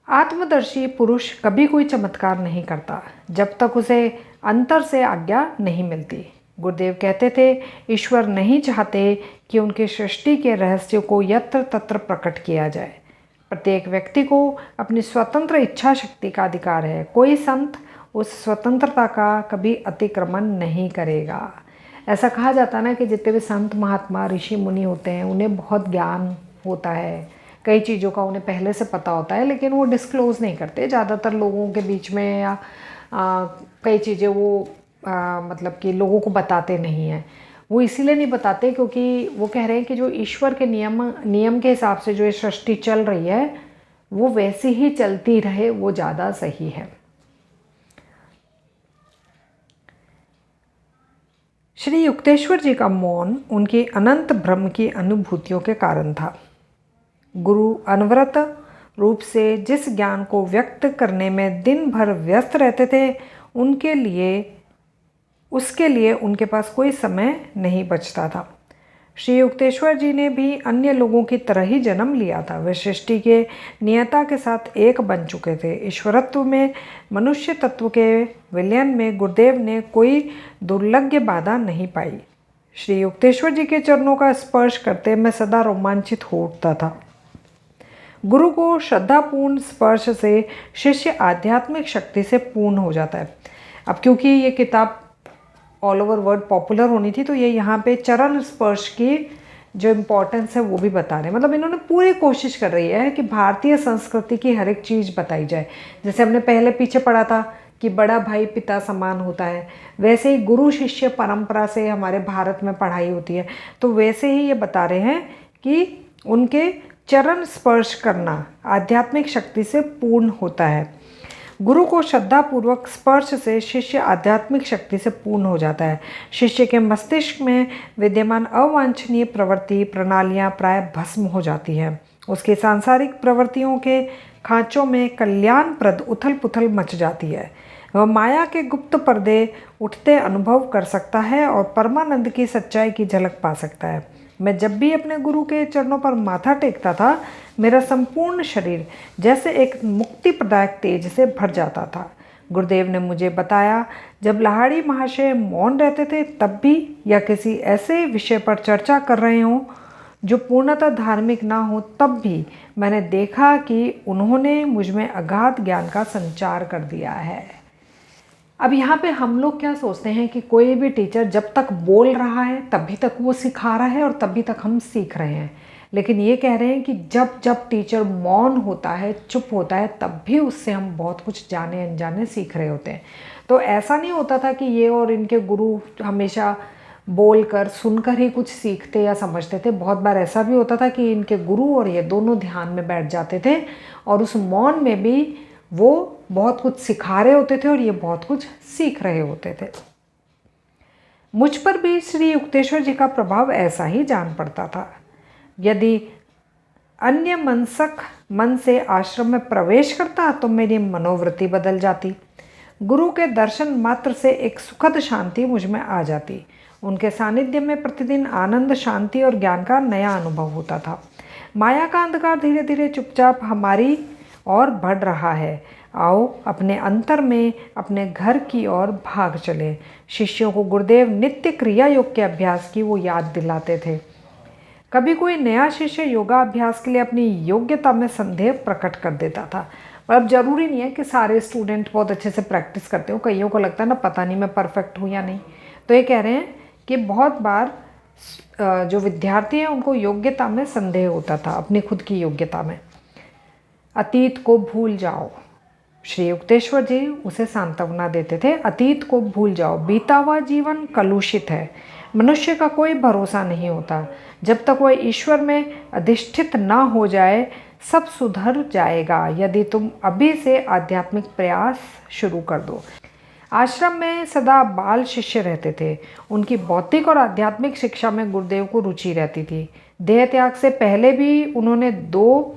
आत्मदर्शी पुरुष कभी कोई चमत्कार नहीं करता जब तक उसे अंतर से आज्ञा नहीं मिलती। गुरुदेव कहते थे, ईश्वर नहीं चाहते कि उनकी सृष्टि के रहस्यों को यत्र तत्र प्रकट किया जाए। प्रत्येक व्यक्ति को अपनी स्वतंत्र इच्छा शक्ति का अधिकार है। कोई संत उस स्वतंत्रता का कभी अतिक्रमण नहीं करेगा। ऐसा कहा जाता है ना कि जितने भी संत महात्मा ऋषि मुनि होते हैं उन्हें बहुत ज्ञान होता है, कई चीज़ों का उन्हें पहले से पता होता है, लेकिन वो डिस्क्लोज़ नहीं करते ज़्यादातर लोगों के बीच में, या कई चीज़ें वो मतलब कि लोगों को बताते नहीं हैं। वो इसीलिए नहीं बताते क्योंकि वो कह रहे हैं कि जो ईश्वर के नियम के हिसाब से जो ये सृष्टि चल रही है वो वैसी ही चलती रहे, वो ज़्यादा सही है। श्री युक्तेश्वर जी का मौन उनकी अनंत ब्रह्म की अनुभूतियों के कारण था। गुरु अनवरत रूप से जिस ज्ञान को व्यक्त करने में दिन भर व्यस्त रहते थे, उसके लिए उनके पास कोई समय नहीं बचता था। श्री युक्तेश्वर जी ने भी अन्य लोगों की तरह ही जन्म लिया था। वे सृष्टि के नियता के साथ एक बन चुके थे। ईश्वरत्व में, मनुष्य तत्व के विलयन में गुरुदेव ने कोई दुर्लभ बाधा नहीं पाई। श्री युक्तेश्वर जी के चरणों का स्पर्श करते मैं सदा रोमांचित हो उठता था। गुरु को श्रद्धापूर्ण स्पर्श से शिष्य आध्यात्मिक शक्ति से पूर्ण हो जाता है। अब क्योंकि ये किताब ऑल ओवर वर्ल्ड पॉपुलर होनी थी, तो ये यहाँ पे चरण स्पर्श की जो इम्पोर्टेंस है वो भी बता रहे हैं। मतलब इन्होंने पूरी कोशिश कर रही है कि भारतीय संस्कृति की हर एक चीज़ बताई जाए। जैसे हमने पहले पीछे पढ़ा था कि बड़ा भाई पिता समान होता है, वैसे ही गुरु शिष्य परंपरा से हमारे भारत में पढ़ाई होती है। तो वैसे ही ये बता रहे हैं कि उनके चरण स्पर्श करना आध्यात्मिक शक्ति से पूर्ण होता है। गुरु को श्रद्धापूर्वक स्पर्श से शिष्य आध्यात्मिक शक्ति से पूर्ण हो जाता है। शिष्य के मस्तिष्क में विद्यमान अवांछनीय प्रवृत्ति प्रणालियाँ प्राय भस्म हो जाती हैं। उसकी सांसारिक प्रवृत्तियों के खांचों में कल्याणप्रद उथल पुथल मच जाती है। वह माया के गुप्त पर्दे उठते अनुभव कर सकता है और परमानंद की सच्चाई की झलक पा सकता है। मैं जब भी अपने गुरु के चरणों पर माथा टेकता था, मेरा संपूर्ण शरीर जैसे एक मुक्ति प्रदायक तेज से भर जाता था। गुरुदेव ने मुझे बताया, जब लाहिड़ी महाशय मौन रहते थे तब भी, या किसी ऐसे विषय पर चर्चा कर रहे हों जो पूर्णतः धार्मिक ना हो, तब भी मैंने देखा कि उन्होंने मुझ में अगाध ज्ञान का संचार कर दिया है। अब यहाँ पे हम लोग क्या सोचते हैं कि कोई भी टीचर जब तक बोल रहा है तभी तक वो सिखा रहा है और तभी तक हम सीख रहे हैं, लेकिन ये कह रहे हैं कि जब जब टीचर मौन होता है, चुप होता है, तब भी उससे हम बहुत कुछ जाने अनजाने सीख रहे होते हैं। तो ऐसा नहीं होता था कि ये और इनके गुरु हमेशा बोलकर सुनकर ही कुछ सीखते या समझते थे। बहुत बार ऐसा भी होता था कि इनके गुरु और ये दोनों ध्यान में बैठ जाते थे और उस मौन में भी वो बहुत कुछ सिखा रहे होते थे और ये बहुत कुछ सीख रहे होते थे। मुझ पर भी श्री युक्तेश्वर जी का प्रभाव ऐसा ही जान पड़ता था। यदि अन्य मनसक मन से आश्रम में प्रवेश करता तो मेरी मनोवृत्ति बदल जाती। गुरु के दर्शन मात्र से एक सुखद शांति मुझ में आ जाती। उनके सानिध्य में प्रतिदिन आनंद, शांति और ज्ञान का नया अनुभव होता था। माया का अंधकार धीरे धीरे चुपचाप हमारी और बढ़ रहा है। आओ अपने अंतर में अपने घर की ओर भाग चले। शिष्यों को गुरुदेव नित्य क्रिया योग के अभ्यास की वो याद दिलाते थे। कभी कोई नया शिष्य योगा अभ्यास के लिए अपनी योग्यता में संदेह प्रकट कर देता था। पर अब जरूरी नहीं है कि सारे स्टूडेंट बहुत अच्छे से प्रैक्टिस करते हो। कईयों को लगता है ना, पता नहीं मैं परफेक्ट हूँ या नहीं। तो ये कह रहे हैं कि बहुत बार जो विद्यार्थी हैं उनको योग्यता में संदेह होता था, अपनी खुद की योग्यता में। अतीत को भूल जाओ, श्री युक्तेश्वर जी उसे सांत्वना देते थे। अतीत को भूल जाओ, बीता हुआ जीवन कलुषित है। मनुष्य का कोई भरोसा नहीं होता। जब तक वह ईश्वर में अधिष्ठित ना हो जाए सब सुधर जाएगा यदि तुम अभी से आध्यात्मिक प्रयास शुरू कर दो। आश्रम में सदा बाल शिष्य रहते थे। उनकी बौद्धिक और आध्यात्मिक शिक्षा में गुरुदेव को रुचि रहती थी। देह त्याग से पहले भी उन्होंने 2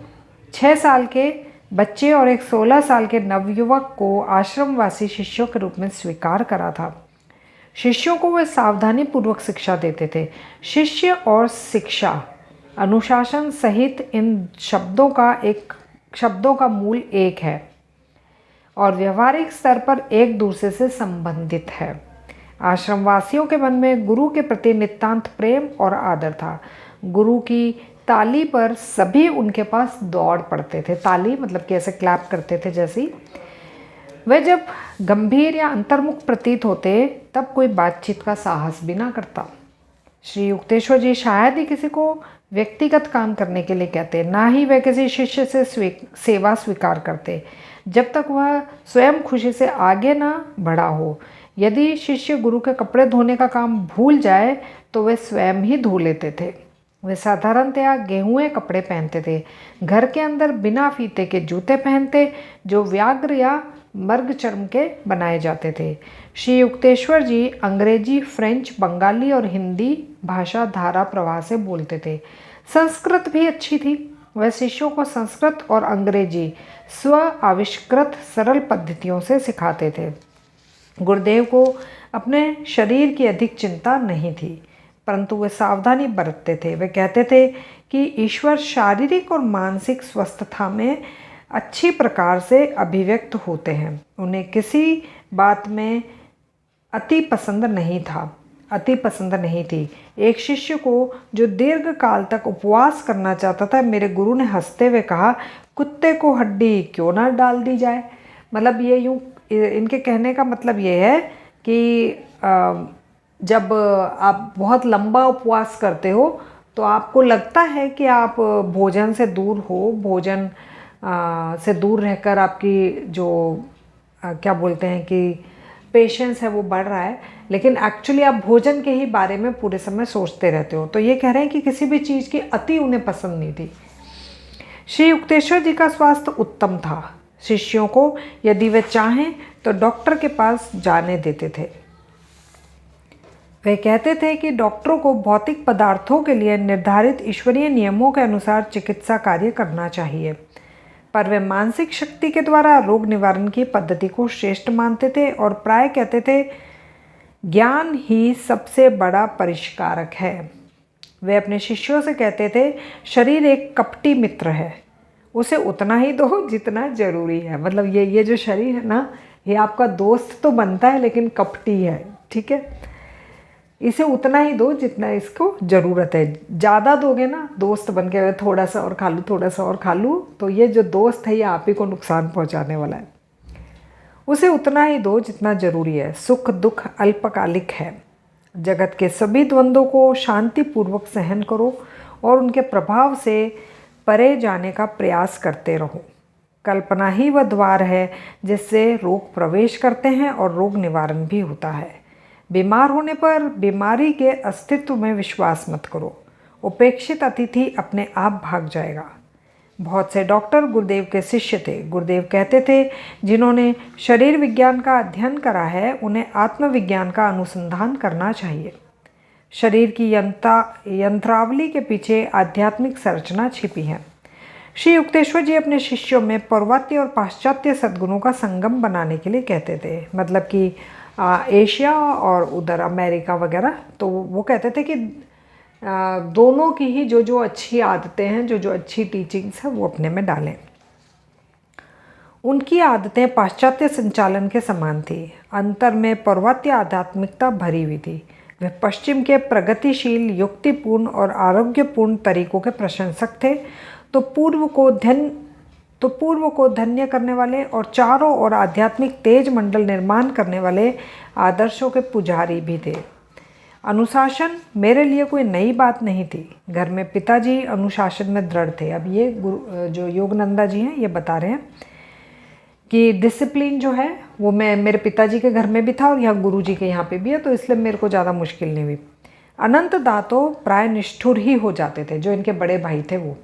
6 साल के बच्चे और एक 16 साल के नवयुवक को आश्रमवासी शिष्यों के रूप में स्वीकार करा था। शिष्यों को वे सावधानी पूर्वक शिक्षा देते थे। शिष्य और शिक्षा, अनुशासन सहित इन शब्दों का मूल एक है और व्यवहारिक स्तर पर एक दूसरे से संबंधित है। आश्रमवासियों के मन में गुरु के प्रति नितांत प्रेम और आदर था। गुरु की ताली पर सभी उनके पास दौड़ पड़ते थे। ताली मतलब कि ऐसे क्लैप करते थे जैसी। वे जब गंभीर या अंतर्मुख प्रतीत होते तब कोई बातचीत का साहस भी ना करता। श्री युक्तेश्वर जी शायद ही किसी को व्यक्तिगत काम करने के लिए कहते, ना ही वे किसी शिष्य से सेवा स्वीकार करते जब तक वह स्वयं खुशी से आगे ना बढ़ा हो। यदि शिष्य गुरु के कपड़े धोने का काम भूल जाए तो वे स्वयं ही धो लेते थे। वे साधारणतया गेहूँए कपड़े पहनते थे। घर के अंदर बिना फीते के जूते पहनते जो व्याघ्र या मर्ग चर्म के बनाए जाते थे। श्री युक्तेश्वर जी अंग्रेजी, फ्रेंच, बंगाली और हिंदी भाषा धारा प्रवाह से बोलते थे। संस्कृत भी अच्छी थी। वह शिष्यों को संस्कृत और अंग्रेजी स्व आविष्कृत सरल पद्धतियों से सिखाते थे। गुरुदेव को अपने शरीर की अधिक चिंता नहीं थी, परंतु वे सावधानी बरतते थे। वे कहते थे कि ईश्वर शारीरिक और मानसिक स्वस्थता में अच्छी प्रकार से अभिव्यक्त होते हैं। उन्हें किसी बात में अति पसंद नहीं थी। एक शिष्य को जो दीर्घ काल तक उपवास करना चाहता था, मेरे गुरु ने हंसते हुए कहा, कुत्ते को हड्डी क्यों ना डाल दी जाए। मतलब ये यूँ, इनके कहने का मतलब ये है कि जब आप बहुत लंबा उपवास करते हो तो आपको लगता है कि आप भोजन से दूर हो, भोजन से दूर रहकर आपकी जो क्या बोलते हैं कि पेशेंस है वो बढ़ रहा है, लेकिन एक्चुअली आप भोजन के ही बारे में पूरे समय सोचते रहते हो। तो ये कह रहे हैं कि किसी भी चीज़ की अति उन्हें पसंद नहीं थी। श्री युक्तेश्वर जी का स्वास्थ्य उत्तम था। शिष्यों को यदि वे चाहें तो डॉक्टर के पास जाने देते थे। वे कहते थे कि डॉक्टरों को भौतिक पदार्थों के लिए निर्धारित ईश्वरीय नियमों के अनुसार चिकित्सा कार्य करना चाहिए, पर वे मानसिक शक्ति के द्वारा रोग निवारण की पद्धति को श्रेष्ठ मानते थे और प्राय कहते थे ज्ञान ही सबसे बड़ा परिष्कारक है। वे अपने शिष्यों से कहते थे शरीर एक कपटी मित्र है, उसे उतना ही दो जितना जरूरी है। मतलब ये जो शरीर है ना, ये आपका दोस्त तो बनता है लेकिन कपटी है, ठीक है। इसे उतना ही दो जितना इसको ज़रूरत है। ज़्यादा दोगे ना, दोस्त बन के थोड़ा सा और खा लूँ, थोड़ा सा और खा लूँ, तो ये जो दोस्त है ये आप ही को नुकसान पहुंचाने वाला है। उसे उतना ही दो जितना ज़रूरी है। सुख दुख अल्पकालिक है। जगत के सभी द्वंद्वों को शांतिपूर्वक सहन करो और उनके प्रभाव से परे जाने का प्रयास करते रहो। कल्पना ही वह द्वार है जिससे रोग प्रवेश करते हैं और रोग निवारण भी होता है। बीमार होने पर बीमारी के अस्तित्व में विश्वास मत करो। उपेक्षित अतिथि अपने आप भाग जाएगा। बहुत से डॉक्टर गुरुदेव के शिष्य थे। गुरुदेव कहते थे जिन्होंने शरीर विज्ञान का अध्ययन करा है उन्हें आत्मविज्ञान का अनुसंधान करना चाहिए। शरीर की यंत्रावली के पीछे आध्यात्मिक संरचना छिपी है। श्री युक्तेश्वर जी अपने शिष्यों में पौर्वात्य और पाश्चात्य सद्गुणों का संगम बनाने के लिए कहते थे। मतलब कि एशिया और उधर अमेरिका वगैरह, तो वो कहते थे कि दोनों की ही जो अच्छी आदतें हैं, जो अच्छी टीचिंग्स हैं वो अपने में डालें। उनकी आदतें पाश्चात्य संचालन के समान थी। अंतर में पौर्वात्य आध्यात्मिकता भरी हुई थी। वे पश्चिम के प्रगतिशील, युक्तिपूर्ण और आरोग्यपूर्ण तरीकों के प्रशंसक थे, तो पूर्व को धन्य करने वाले और चारों ओर आध्यात्मिक तेज मंडल निर्माण करने वाले आदर्शों के पुजारी भी थे। अनुशासन मेरे लिए कोई नई बात नहीं थी। घर में पिताजी अनुशासन में दृढ़ थे। अब ये जो योगानंदा जी हैं ये बता रहे हैं कि डिसिप्लिन जो है वो मेरे पिताजी के घर में भी था और यहाँ गुरु जी के यहाँ पे भी है, तो इसलिए मेरे को ज़्यादा मुश्किल नहीं हुई। अनंत दा तो प्राय निष्ठुर ही हो जाते थे, जो इनके बड़े भाई थे वो,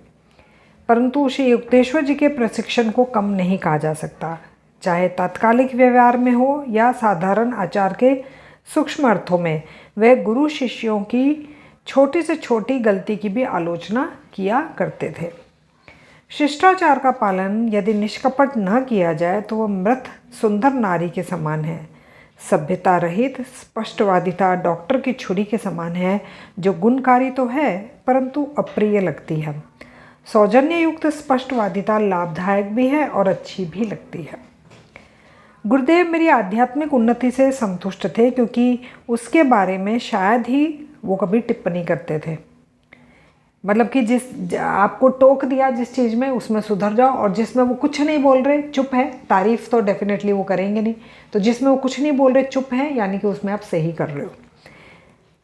परंतु श्री युक्तेश्वर जी के प्रशिक्षण को कम नहीं कहा जा सकता। चाहे तात्कालिक व्यवहार में हो या साधारण आचार के सूक्ष्म अर्थों में, वे गुरु शिष्यों की छोटी से छोटी गलती की भी आलोचना किया करते थे। शिष्टाचार का पालन यदि निष्कपट न किया जाए तो वह मृत सुंदर नारी के समान है। सभ्यता रहित स्पष्टवादिता डॉक्टर की छुरी के समान है, जो गुणकारी तो है परंतु अप्रिय लगती है। सौजन्य युक्त स्पष्टवादिता लाभदायक भी है और अच्छी भी लगती है। गुरुदेव मेरी आध्यात्मिक उन्नति से संतुष्ट थे, क्योंकि उसके बारे में शायद ही वो कभी टिप्पणी करते थे। मतलब कि जिस आपको टोक दिया जिस चीज़ में, उसमें सुधर जाओ, और जिसमें वो कुछ नहीं बोल रहे, चुप है, तारीफ तो डेफिनेटली वो करेंगे नहीं, तो जिसमें वो कुछ नहीं बोल रहे, चुप है, यानी कि उसमें आप सही कर रहे हो।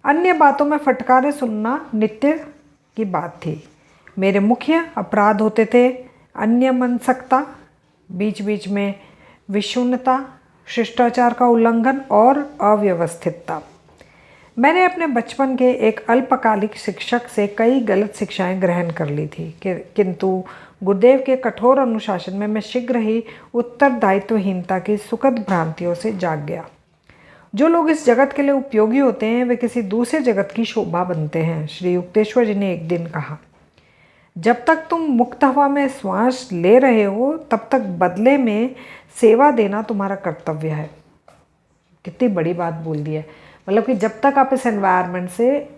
अन्य बातों में फटकारे सुनना नित्य की बात थी। मेरे मुख्य अपराध होते थे अन्य मनसकता, बीच बीच में विषुणता, शिष्टाचार का उल्लंघन और अव्यवस्थितता। मैंने अपने बचपन के एक अल्पकालिक शिक्षक से कई गलत शिक्षाएं ग्रहण कर ली थी, किंतु गुरुदेव के कठोर अनुशासन में मैं शीघ्र ही उत्तरदायित्वहीनता की सुखद भ्रांतियों से जाग गया। जो लोग इस जगत के लिए उपयोगी होते हैं वे किसी दूसरे जगत की शोभा बनते हैं। श्री युक्तेश्वर जी ने एक दिन कहा, जब तक तुम मुक्त हवा में श्वास ले रहे हो तब तक बदले में सेवा देना तुम्हारा कर्तव्य है। कितनी बड़ी बात बोल दी है। मतलब कि जब तक आप इस एनवायरनमेंट से,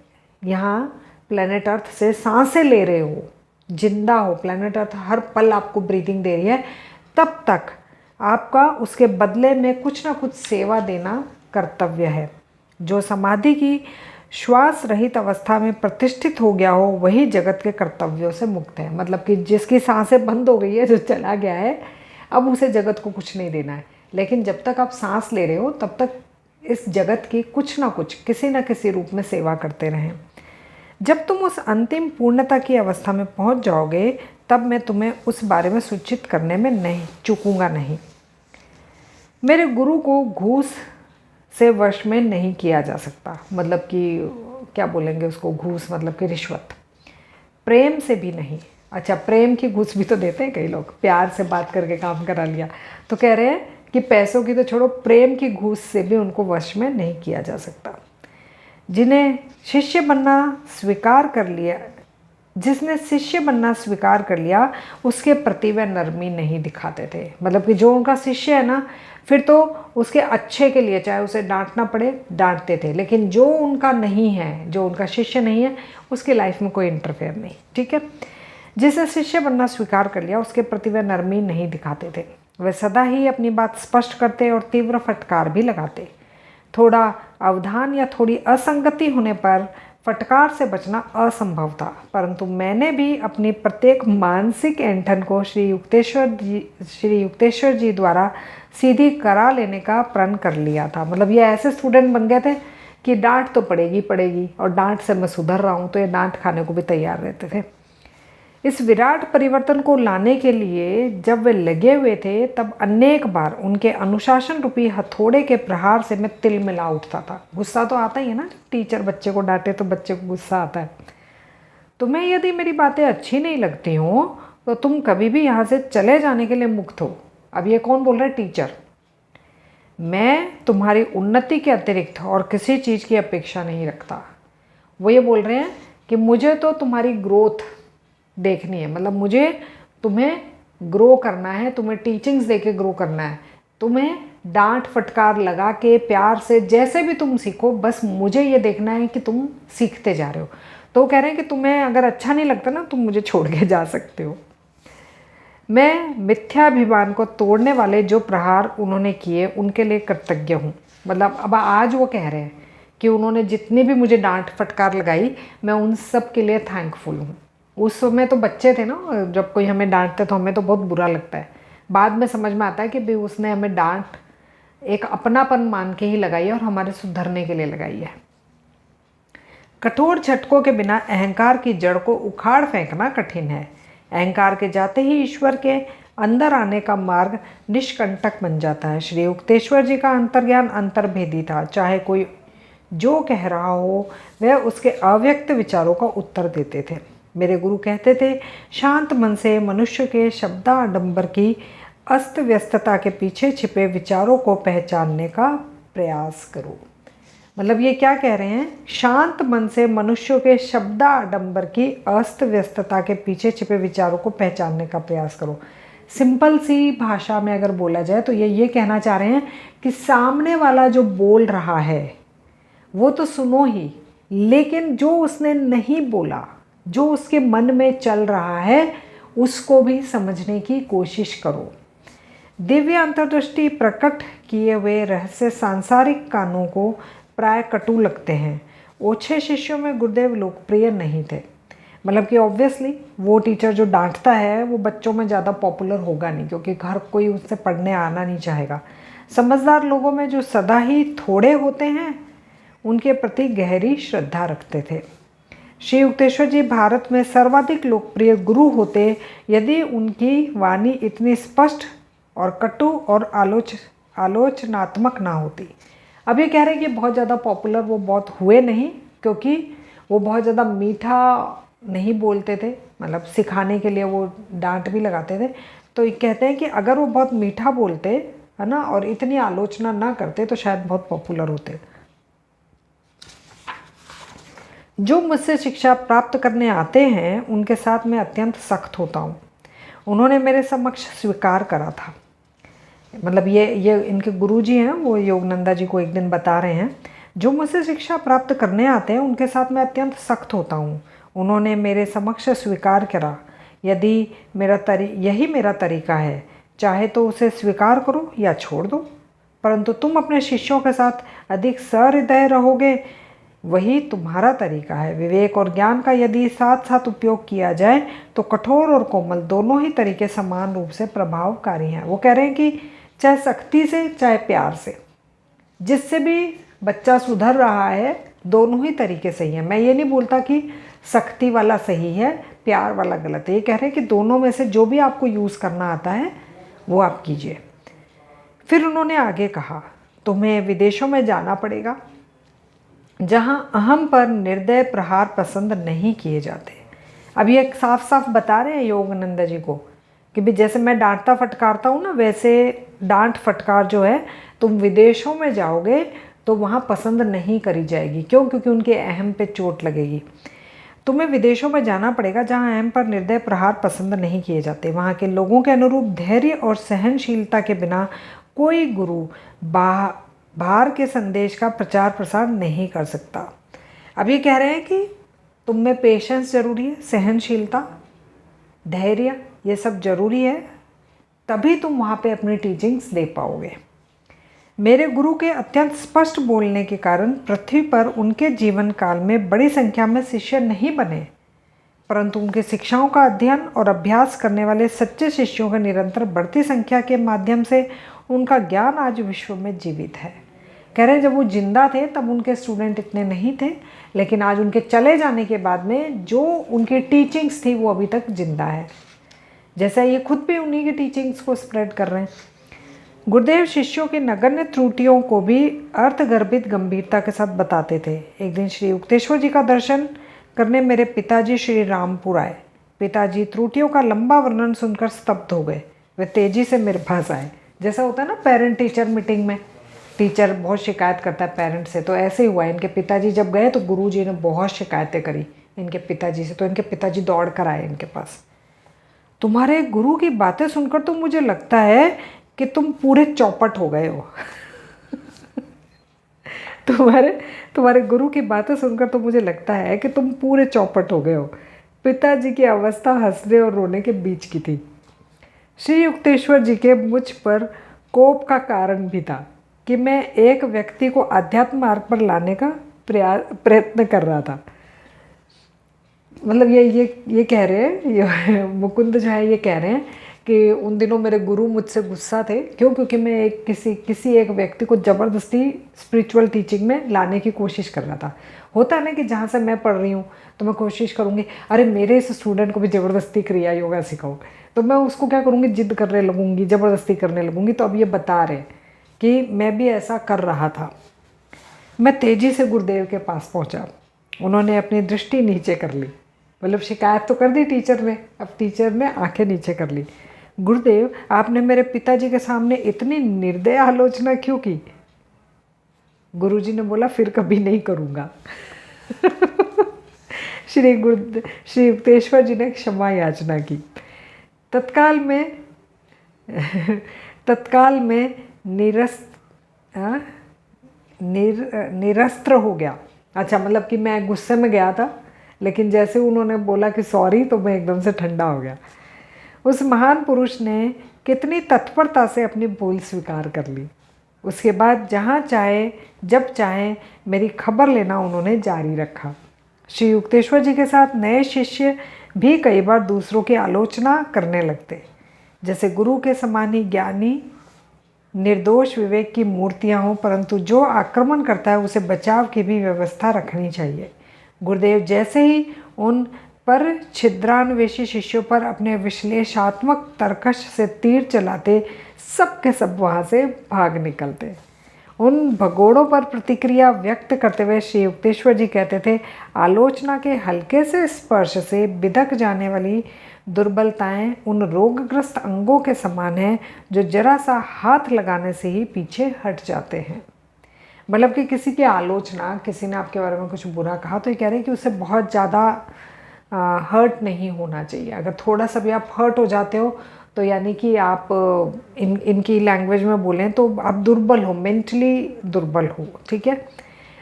यहाँ प्लेनेट अर्थ से सांसें ले रहे हो, जिंदा हो, प्लेनेट अर्थ हर पल आपको ब्रीदिंग दे रही है, तब तक आपका उसके बदले में कुछ ना कुछ सेवा देना कर्तव्य है। जो समाधि की श्वास रहित अवस्था में प्रतिष्ठित हो गया हो वही जगत के कर्तव्यों से मुक्त है। मतलब कि जिसकी सांसें बंद हो गई है, जो चला गया है, अब उसे जगत को कुछ नहीं देना है। लेकिन जब तक आप सांस ले रहे हो तब तक इस जगत की कुछ ना कुछ, किसी ना किसी रूप में सेवा करते रहें। जब तुम उस अंतिम पूर्णता की अवस्था में पहुंच जाओगे तब मैं तुम्हें उस बारे में सूचित करने में नहीं चूकूंगा नहीं। मेरे गुरु को घूस से वश में नहीं किया जा सकता। मतलब कि क्या बोलेंगे उसको, घूस मतलब कि रिश्वत। प्रेम से भी नहीं। अच्छा, प्रेम की घूस भी तो देते हैं कई लोग, प्यार से बात करके काम करा लिया। तो कह रहे हैं कि पैसों की तो छोड़ो, प्रेम की घूस से भी उनको वश में नहीं किया जा सकता। जिसने शिष्य बनना स्वीकार कर लिया उसके प्रति वे नरमी नहीं दिखाते थे। मतलब कि जो उनका शिष्य है ना, फिर तो उसके अच्छे के लिए चाहे उसे डांटना पड़े डांटते थे, लेकिन जो उनका नहीं है, जो उनका शिष्य नहीं है, उसकी लाइफ में कोई इंटरफेयर नहीं। ठीक है। जिसने शिष्य बनना स्वीकार कर लिया उसके प्रति वे नरमी नहीं दिखाते थे। वे सदा ही अपनी बात स्पष्ट करते और तीव्र फटकार भी लगाते। थोड़ा अवधान या थोड़ी असंगति होने पर फटकार से बचना असंभव था, परंतु मैंने भी अपनी प्रत्येक मानसिक ऐंठन को श्री युक्तेश्वर जी द्वारा सीधी करा लेने का प्रण कर लिया था। मतलब ये ऐसे स्टूडेंट बन गए थे कि डांट तो पड़ेगी और डांट से मैं सुधर रहा हूँ, तो ये डांट खाने को भी तैयार रहते थे। इस विराट परिवर्तन को लाने के लिए जब वे लगे हुए थे तब अनेक बार उनके अनुशासन रूपी हथौड़े के प्रहार से मैं तिलमिला उठता था। गुस्सा तो आता ही है ना, जब टीचर बच्चे को डांटे तो बच्चे को गुस्सा आता है। तुम्हें यदि मेरी बातें अच्छी नहीं लगती हों तो तुम कभी भी यहाँ से चले जाने के लिए मुक्त हो। अब ये कौन बोल रहा है? टीचर। मैं तुम्हारी उन्नति के अतिरिक्त और किसी चीज़ की अपेक्षा नहीं रखता। वो ये बोल रहे हैं कि मुझे तो तुम्हारी ग्रोथ देखनी है। मतलब मुझे तुम्हें ग्रो करना है, तुम्हें टीचिंग्स देके ग्रो करना है, तुम्हें डांट फटकार लगा के प्यार से जैसे भी तुम सीखो, बस मुझे ये देखना है कि तुम सीखते जा रहे हो। तो वो कह रहे हैं कि तुम्हें अगर अच्छा नहीं लगता ना, तुम मुझे छोड़ के जा सकते हो। मैं मिथ्याभिमान को तोड़ने वाले जो प्रहार उन्होंने किए उनके लिए कृतज्ञ हूँ। मतलब अब आज वो कह रहे हैं कि उन्होंने जितनी भी मुझे डांट फटकार लगाई, मैं उन सब के लिए थैंकफुल हूँ। उस समय तो बच्चे थे ना, जब कोई हमें डांटते तो हमें तो बहुत बुरा लगता है। बाद में समझ में आता है कि भाई उसने हमें डांट एक अपनापन मान के ही लगाई है और हमारे सुधरने के लिए लगाई है। कठोर झटकों के बिना अहंकार की जड़ को उखाड़ फेंकना कठिन है। अहंकार के जाते ही ईश्वर के अंदर आने का मार्ग निष्कंटक बन जाता है। श्री युक्तेश्वर जी का अंतर्ज्ञान अंतर्भेदी था। चाहे कोई जो कह रहा हो वह उसके अव्यक्त विचारों का उत्तर देते थे। मेरे गुरु कहते थे, शांत मन से मनुष्य के शब्दाडंबर की अस्त व्यस्तता के पीछे छिपे विचारों को पहचानने का प्रयास करो। मतलब ये क्या कह रहे हैं? शांत मन से मनुष्यों के शब्दाडंबर की अस्त व्यस्तता के पीछे छिपे विचारों को पहचानने का प्रयास करो। सिंपल सी भाषा में अगर बोला जाए तो ये कहना चाह रहे हैं कि सामने वाला जो बोल रहा है वो तो सुनो ही, लेकिन जो उसने नहीं बोला, जो उसके मन में चल रहा है, उसको भी समझने की कोशिश करो। दिव्य अंतर्दृष्टि प्रकट किए हुए रहस्य सांसारिक कानों को प्राय कटु लगते हैं। ओछे शिष्यों में गुरुदेव लोकप्रिय नहीं थे। मतलब कि ऑब्वियसली वो टीचर जो डांटता है वो बच्चों में ज़्यादा पॉपुलर होगा नहीं, क्योंकि घर कोई उससे पढ़ने आना नहीं चाहेगा। समझदार लोगों में जो सदा ही थोड़े होते हैं उनके प्रति गहरी श्रद्धा रखते थे। श्री युक्तेश्वर जी भारत में सर्वाधिक लोकप्रिय गुरु होते यदि उनकी वाणी इतनी स्पष्ट और कटु और आलोचनात्मक ना होती। अब ये कह रहे हैं कि बहुत ज़्यादा पॉपुलर वो बहुत हुए नहीं, क्योंकि वो बहुत ज़्यादा मीठा नहीं बोलते थे। मतलब सिखाने के लिए वो डांट भी लगाते थे। तो ये कहते हैं कि अगर वो बहुत मीठा बोलते है ना और इतनी आलोचना ना करते तो शायद बहुत पॉपुलर होते। जो मुझसे शिक्षा प्राप्त करने आते हैं उनके साथ मैं अत्यंत सख्त होता हूँ। उन्होंने मेरे समक्ष स्वीकार करा था। मतलब ये इनके गुरुजी हैं, वो योगनंदा जी को एक दिन बता रहे हैं, जो मुझसे शिक्षा प्राप्त करने आते हैं उनके साथ मैं अत्यंत सख्त होता हूँ। उन्होंने मेरे समक्ष स्वीकार करा। यदि यही मेरा तरीका है, चाहे तो उसे स्वीकार करो या छोड़ दो, परंतु तुम अपने शिष्यों के साथ अधिक सहृदय रहोगे, वही तुम्हारा तरीका है। विवेक और ज्ञान का यदि साथ साथ उपयोग किया जाए तो कठोर और कोमल दोनों ही तरीके समान रूप से प्रभावकारी हैं। वो कह रहे हैं कि चाहे सख्ती से चाहे प्यार से, जिससे भी बच्चा सुधर रहा है, दोनों ही तरीके सही हैं। मैं ये नहीं बोलता कि सख्ती वाला सही है, प्यार वाला गलत है। ये कह रहे हैं कि दोनों में से जो भी आपको यूज़ करना आता है वो आप कीजिए। फिर उन्होंने आगे कहा, तुम्हें विदेशों में जाना पड़ेगा जहां अहम पर निर्दय प्रहार पसंद नहीं किए जाते। अब ये साफ साफ बता रहे हैं योगानंद जी को कि भी जैसे मैं डांटता फटकारता हूँ ना, वैसे डांट फटकार जो है तुम विदेशों में जाओगे तो वहाँ पसंद नहीं करी जाएगी। क्यों? क्योंकि उनके अहम पे चोट लगेगी। तुम्हें विदेशों में जाना पड़ेगा जहाँ अहम पर निर्दय प्रहार पसंद नहीं किए जाते। वहाँ के लोगों के अनुरूप धैर्य और सहनशीलता के बिना कोई गुरु बाहर के संदेश का प्रचार प्रसार नहीं कर सकता। अब ये कह रहे हैं कि तुम में पेशेंस जरूरी है, सहनशीलता, धैर्य, ये सब जरूरी है, तभी तुम वहाँ पे अपनी टीचिंग्स दे पाओगे। मेरे गुरु के अत्यंत स्पष्ट बोलने के कारण पृथ्वी पर उनके जीवन काल में बड़ी संख्या में शिष्य नहीं बने, परंतु उनके शिक्षाओं का अध्ययन और अभ्यास करने वाले सच्चे शिष्यों की निरंतर बढ़ती संख्या के माध्यम से उनका ज्ञान आज विश्व में जीवित है। कह रहे हैं जब वो जिंदा थे तब उनके स्टूडेंट इतने नहीं थे, लेकिन आज उनके चले जाने के बाद में जो उनकी टीचिंग्स थी वो अभी तक जिंदा है। जैसा ये खुद भी उन्हीं की टीचिंग्स को स्प्रेड कर रहे हैं। गुरुदेव शिष्यों की नगण्य त्रुटियों को भी अर्थगर्भित गंभीरता के साथ बताते थे। एक दिन श्री युक्तेश्वर जी का दर्शन करने मेरे पिताजी श्री रामपुर आए। पिताजी त्रुटियों का लंबा वर्णन सुनकर स्तब्ध हो गए। वे तेजी से मेरे पास आए। जैसा होता है ना पेरेंट टीचर मीटिंग में, टीचर बहुत शिकायत करता है पेरेंट्स से, तो ऐसे ही हुआ। इनके पिताजी जब गए तो गुरुजी ने बहुत शिकायतें करी इनके पिताजी से, तो इनके पिताजी दौड़ कर आए इनके पास। तुम्हारे गुरु की बातें सुनकर तो मुझे लगता है कि तुम पूरे चौपट हो गए हो। तुम्हारे गुरु की बातें सुनकर तो मुझे लगता है कि तुम पूरे चौपट हो गए हो। पिताजी की अवस्था हंसने और रोने के बीच की थी। श्री युक्तेश्वर जी के मुझ पर कोप का कारण भी था कि मैं एक व्यक्ति को अध्यात्म मार्ग पर लाने का प्रयत्न कर रहा था। मतलब ये कह रहे हैं, ये मुकुंद जो है ये कह रहे हैं कि उन दिनों मेरे गुरु मुझसे गुस्सा थे। क्यों? क्योंकि मैं किसी एक व्यक्ति को ज़बरदस्ती स्पिरिचुअल टीचिंग में लाने की कोशिश कर रहा था। होता है ना कि जहाँ से मैं पढ़ रही हूँ तो मैं कोशिश करूँगी, अरे मेरे इस स्टूडेंट को भी ज़बरदस्ती क्रिया योगा सिखाओ, तो मैं उसको क्या करूँगी, जिद करने लगूँगी, ज़बरदस्ती करने लगूँगी। तो अब ये बता रहे कि मैं भी ऐसा कर रहा था। मैं तेज़ी से गुरुदेव के पास पहुँचा। उन्होंने अपनी दृष्टि नीचे कर ली। मतलब शिकायत तो कर दी टीचर ने, अब टीचर ने आंखें नीचे कर ली। गुरुदेव, आपने मेरे पिताजी के सामने इतनी निर्दय आलोचना क्यों की? गुरुजी ने बोला, फिर कभी नहीं करूँगा। श्री युक्तेश्वर जी ने क्षमा याचना की। तत्काल में निरस्त्र हो गया। अच्छा, मतलब कि मैं गुस्से में गया था, लेकिन जैसे उन्होंने बोला कि सॉरी, तो मैं एकदम से ठंडा हो गया। उस महान पुरुष ने कितनी तत्परता से अपनी भूल स्वीकार कर ली। उसके बाद जहाँ चाहे जब चाहे मेरी खबर लेना उन्होंने जारी रखा। श्री युक्तेश्वर जी के साथ नए शिष्य भी कई बार दूसरों की आलोचना करने लगते, जैसे गुरु के समान ही ज्ञानी निर्दोष विवेक की मूर्तियाँ हों, परंतु जो आक्रमण करता है उसे बचाव की भी व्यवस्था रखनी चाहिए। गुरुदेव जैसे ही उन पर छिद्रान्वेषी शिष्यों पर अपने विश्लेषणात्मक तर्कश से तीर चलाते, सब के सब वहाँ से भाग निकलते। उन भगोड़ों पर प्रतिक्रिया व्यक्त करते हुए श्री युक्तेश्वर जी कहते थे, आलोचना के हल्के से स्पर्श से बिधक जाने वाली दुर्बलताएं उन रोगग्रस्त अंगों के समान हैं जो जरा सा हाथ लगाने से ही पीछे हट जाते हैं। मतलब कि किसी की आलोचना, किसी ने आपके बारे में कुछ बुरा कहा, तो ये कह रहे हैं कि उससे बहुत ज़्यादा हर्ट नहीं होना चाहिए। अगर थोड़ा सा भी आप हर्ट हो जाते हो तो यानी कि आप इनकी लैंग्वेज में बोलें तो आप दुर्बल हो, मेंटली दुर्बल हो, ठीक है।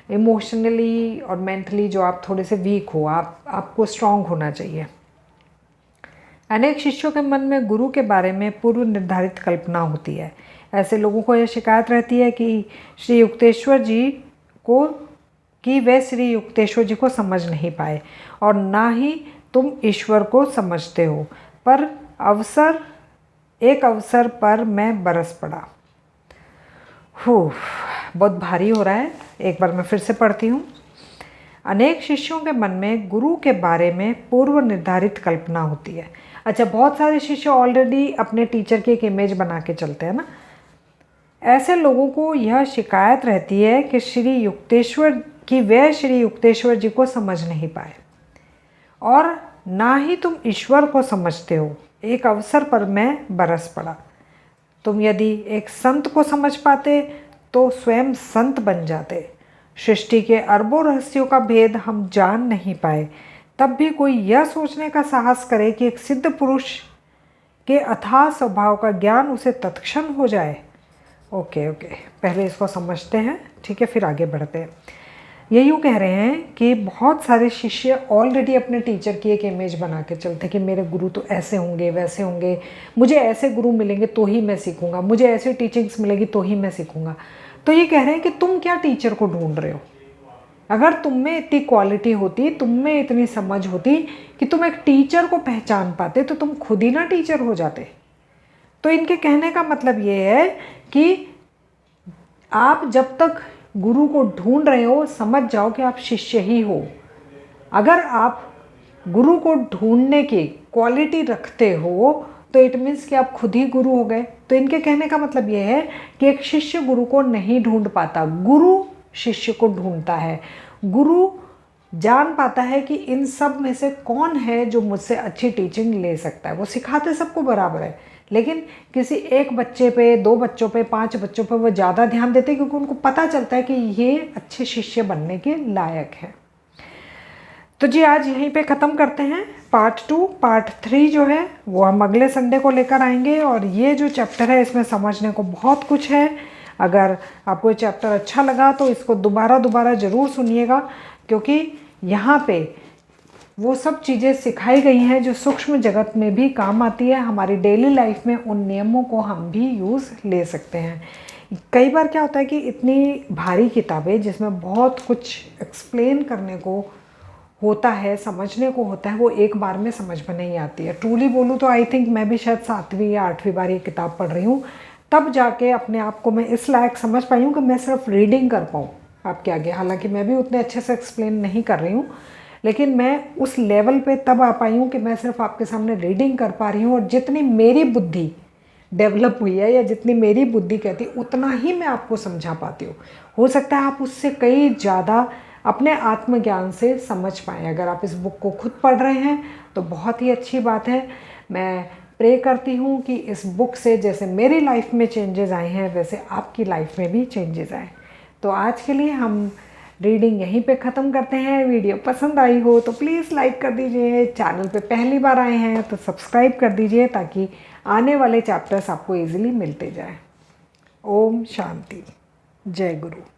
इमोशनली और मेंटली जो आप थोड़े से वीक हो, आपको स्ट्रांग होना चाहिए। अनेक शिष्यों के मन में गुरु के बारे में पूर्व निर्धारित कल्पना होती है। ऐसे लोगों को यह शिकायत रहती है कि श्री युक्तेश्वर जी को समझ नहीं पाए और ना ही तुम ईश्वर को समझते हो। पर एक अवसर पर मैं बरस पड़ा। बहुत भारी हो रहा है, एक बार मैं फिर से पढ़ती हूँ। अनेक शिष्यों के मन में गुरु के बारे में पूर्व निर्धारित कल्पना होती है। अच्छा, बहुत सारे शिष्य ऑलरेडी अपने टीचर की एक इमेज बना के चलते हैं ना। ऐसे लोगों को यह शिकायत रहती है कि श्री युक्तेश्वर जी को समझ नहीं पाए और ना ही तुम ईश्वर को समझते हो। एक अवसर पर मैं बरस पड़ा। तुम यदि एक संत को समझ पाते तो स्वयं संत बन जाते। सृष्टि के अरबों रहस्यों का भेद हम जान नहीं पाए, तब भी कोई यह सोचने का साहस करे कि एक सिद्ध पुरुष के अथाह स्वभाव का ज्ञान उसे तत्क्षण हो जाए। ओके, पहले इसको समझते हैं, ठीक है, फिर आगे बढ़ते हैं। ये यूँ कह रहे हैं कि बहुत सारे शिष्य ऑलरेडी अपने टीचर की एक इमेज बना के चलते कि मेरे गुरु तो ऐसे होंगे, वैसे होंगे, मुझे ऐसे गुरु मिलेंगे तो ही मैं सीखूंगा, मुझे ऐसी टीचिंग्स मिलेगी तो ही मैं सीखूंगा। तो ये कह रहे हैं कि तुम क्या टीचर को ढूंढ रहे हो? अगर तुम में इतनी क्वालिटी होती, तुम में इतनी समझ होती कि तुम एक टीचर को पहचान पाते, तो तुम खुद ही ना टीचर हो जाते। तो इनके कहने का मतलब ये है कि आप जब तक गुरु को ढूंढ रहे हो, समझ जाओ कि आप शिष्य ही हो। अगर आप गुरु को ढूंढने की क्वालिटी रखते हो तो इट मीन्स कि आप खुद ही गुरु हो गए। तो इनके कहने का मतलब ये है कि एक शिष्य गुरु को नहीं ढूंढ पाता, गुरु शिष्य को ढूंढता है। गुरु जान पाता है कि इन सब में से कौन है जो मुझसे अच्छी टीचिंग ले सकता है। वो सिखाते सबको बराबर है, लेकिन किसी एक बच्चे पे, 2 बच्चों पे, 5 बच्चों पे वो ज़्यादा ध्यान देते हैं क्योंकि उनको पता चलता है कि ये अच्छे शिष्य बनने के लायक है। तो जी आज यहीं पे ख़त्म करते हैं। पार्ट 2, पार्ट 3 जो है वो हम अगले संडे को लेकर आएंगे। और ये जो चैप्टर है इसमें समझने को बहुत कुछ है। अगर आपको ये चैप्टर अच्छा लगा तो इसको दोबारा ज़रूर सुनिएगा, क्योंकि यहाँ पे वो सब चीज़ें सिखाई गई हैं जो सूक्ष्म जगत में भी काम आती है। हमारी डेली लाइफ में उन नियमों को हम भी यूज़ ले सकते हैं। कई बार क्या होता है कि इतनी भारी किताबें जिसमें बहुत कुछ एक्सप्लेन करने को होता है, समझने को होता है, वो एक बार में समझ में नहीं आती है। ट्रूली बोलूँ तो आई थिंक मैं भी शायद 7वीं या 8वीं बार ये किताब पढ़ रही हूँ, तब जाके अपने आप को मैं इस लायक समझ पाई हूँ कि मैं सिर्फ रीडिंग कर पाऊँ आपके आगे। हालांकि मैं भी उतने अच्छे से एक्सप्लेन नहीं कर रही हूँ, लेकिन मैं उस लेवल पे तब आ पाई हूँ कि मैं सिर्फ आपके सामने रीडिंग कर पा रही हूँ, और जितनी मेरी बुद्धि डेवलप हुई है या जितनी मेरी बुद्धि कहती उतना ही मैं आपको समझा पाती हूँ। हो सकता है आप उससे कई ज़्यादा अपने आत्मज्ञान से समझ पाएँ। अगर आप इस बुक को खुद पढ़ रहे हैं तो बहुत ही अच्छी बात है। मैं प्रे करती हूँ कि इस बुक से जैसे मेरी लाइफ में चेंजेस आए हैं वैसे आपकी लाइफ में भी चेंजेस आए। तो आज के लिए हम रीडिंग यहीं पे ख़त्म करते हैं। वीडियो पसंद आई हो तो प्लीज़ लाइक कर दीजिए। चैनल पे पहली बार आए हैं तो सब्सक्राइब कर दीजिए ताकि आने वाले चैप्टर्स आपको इजीली मिलते जाए। ओम शांति। जय गुरु।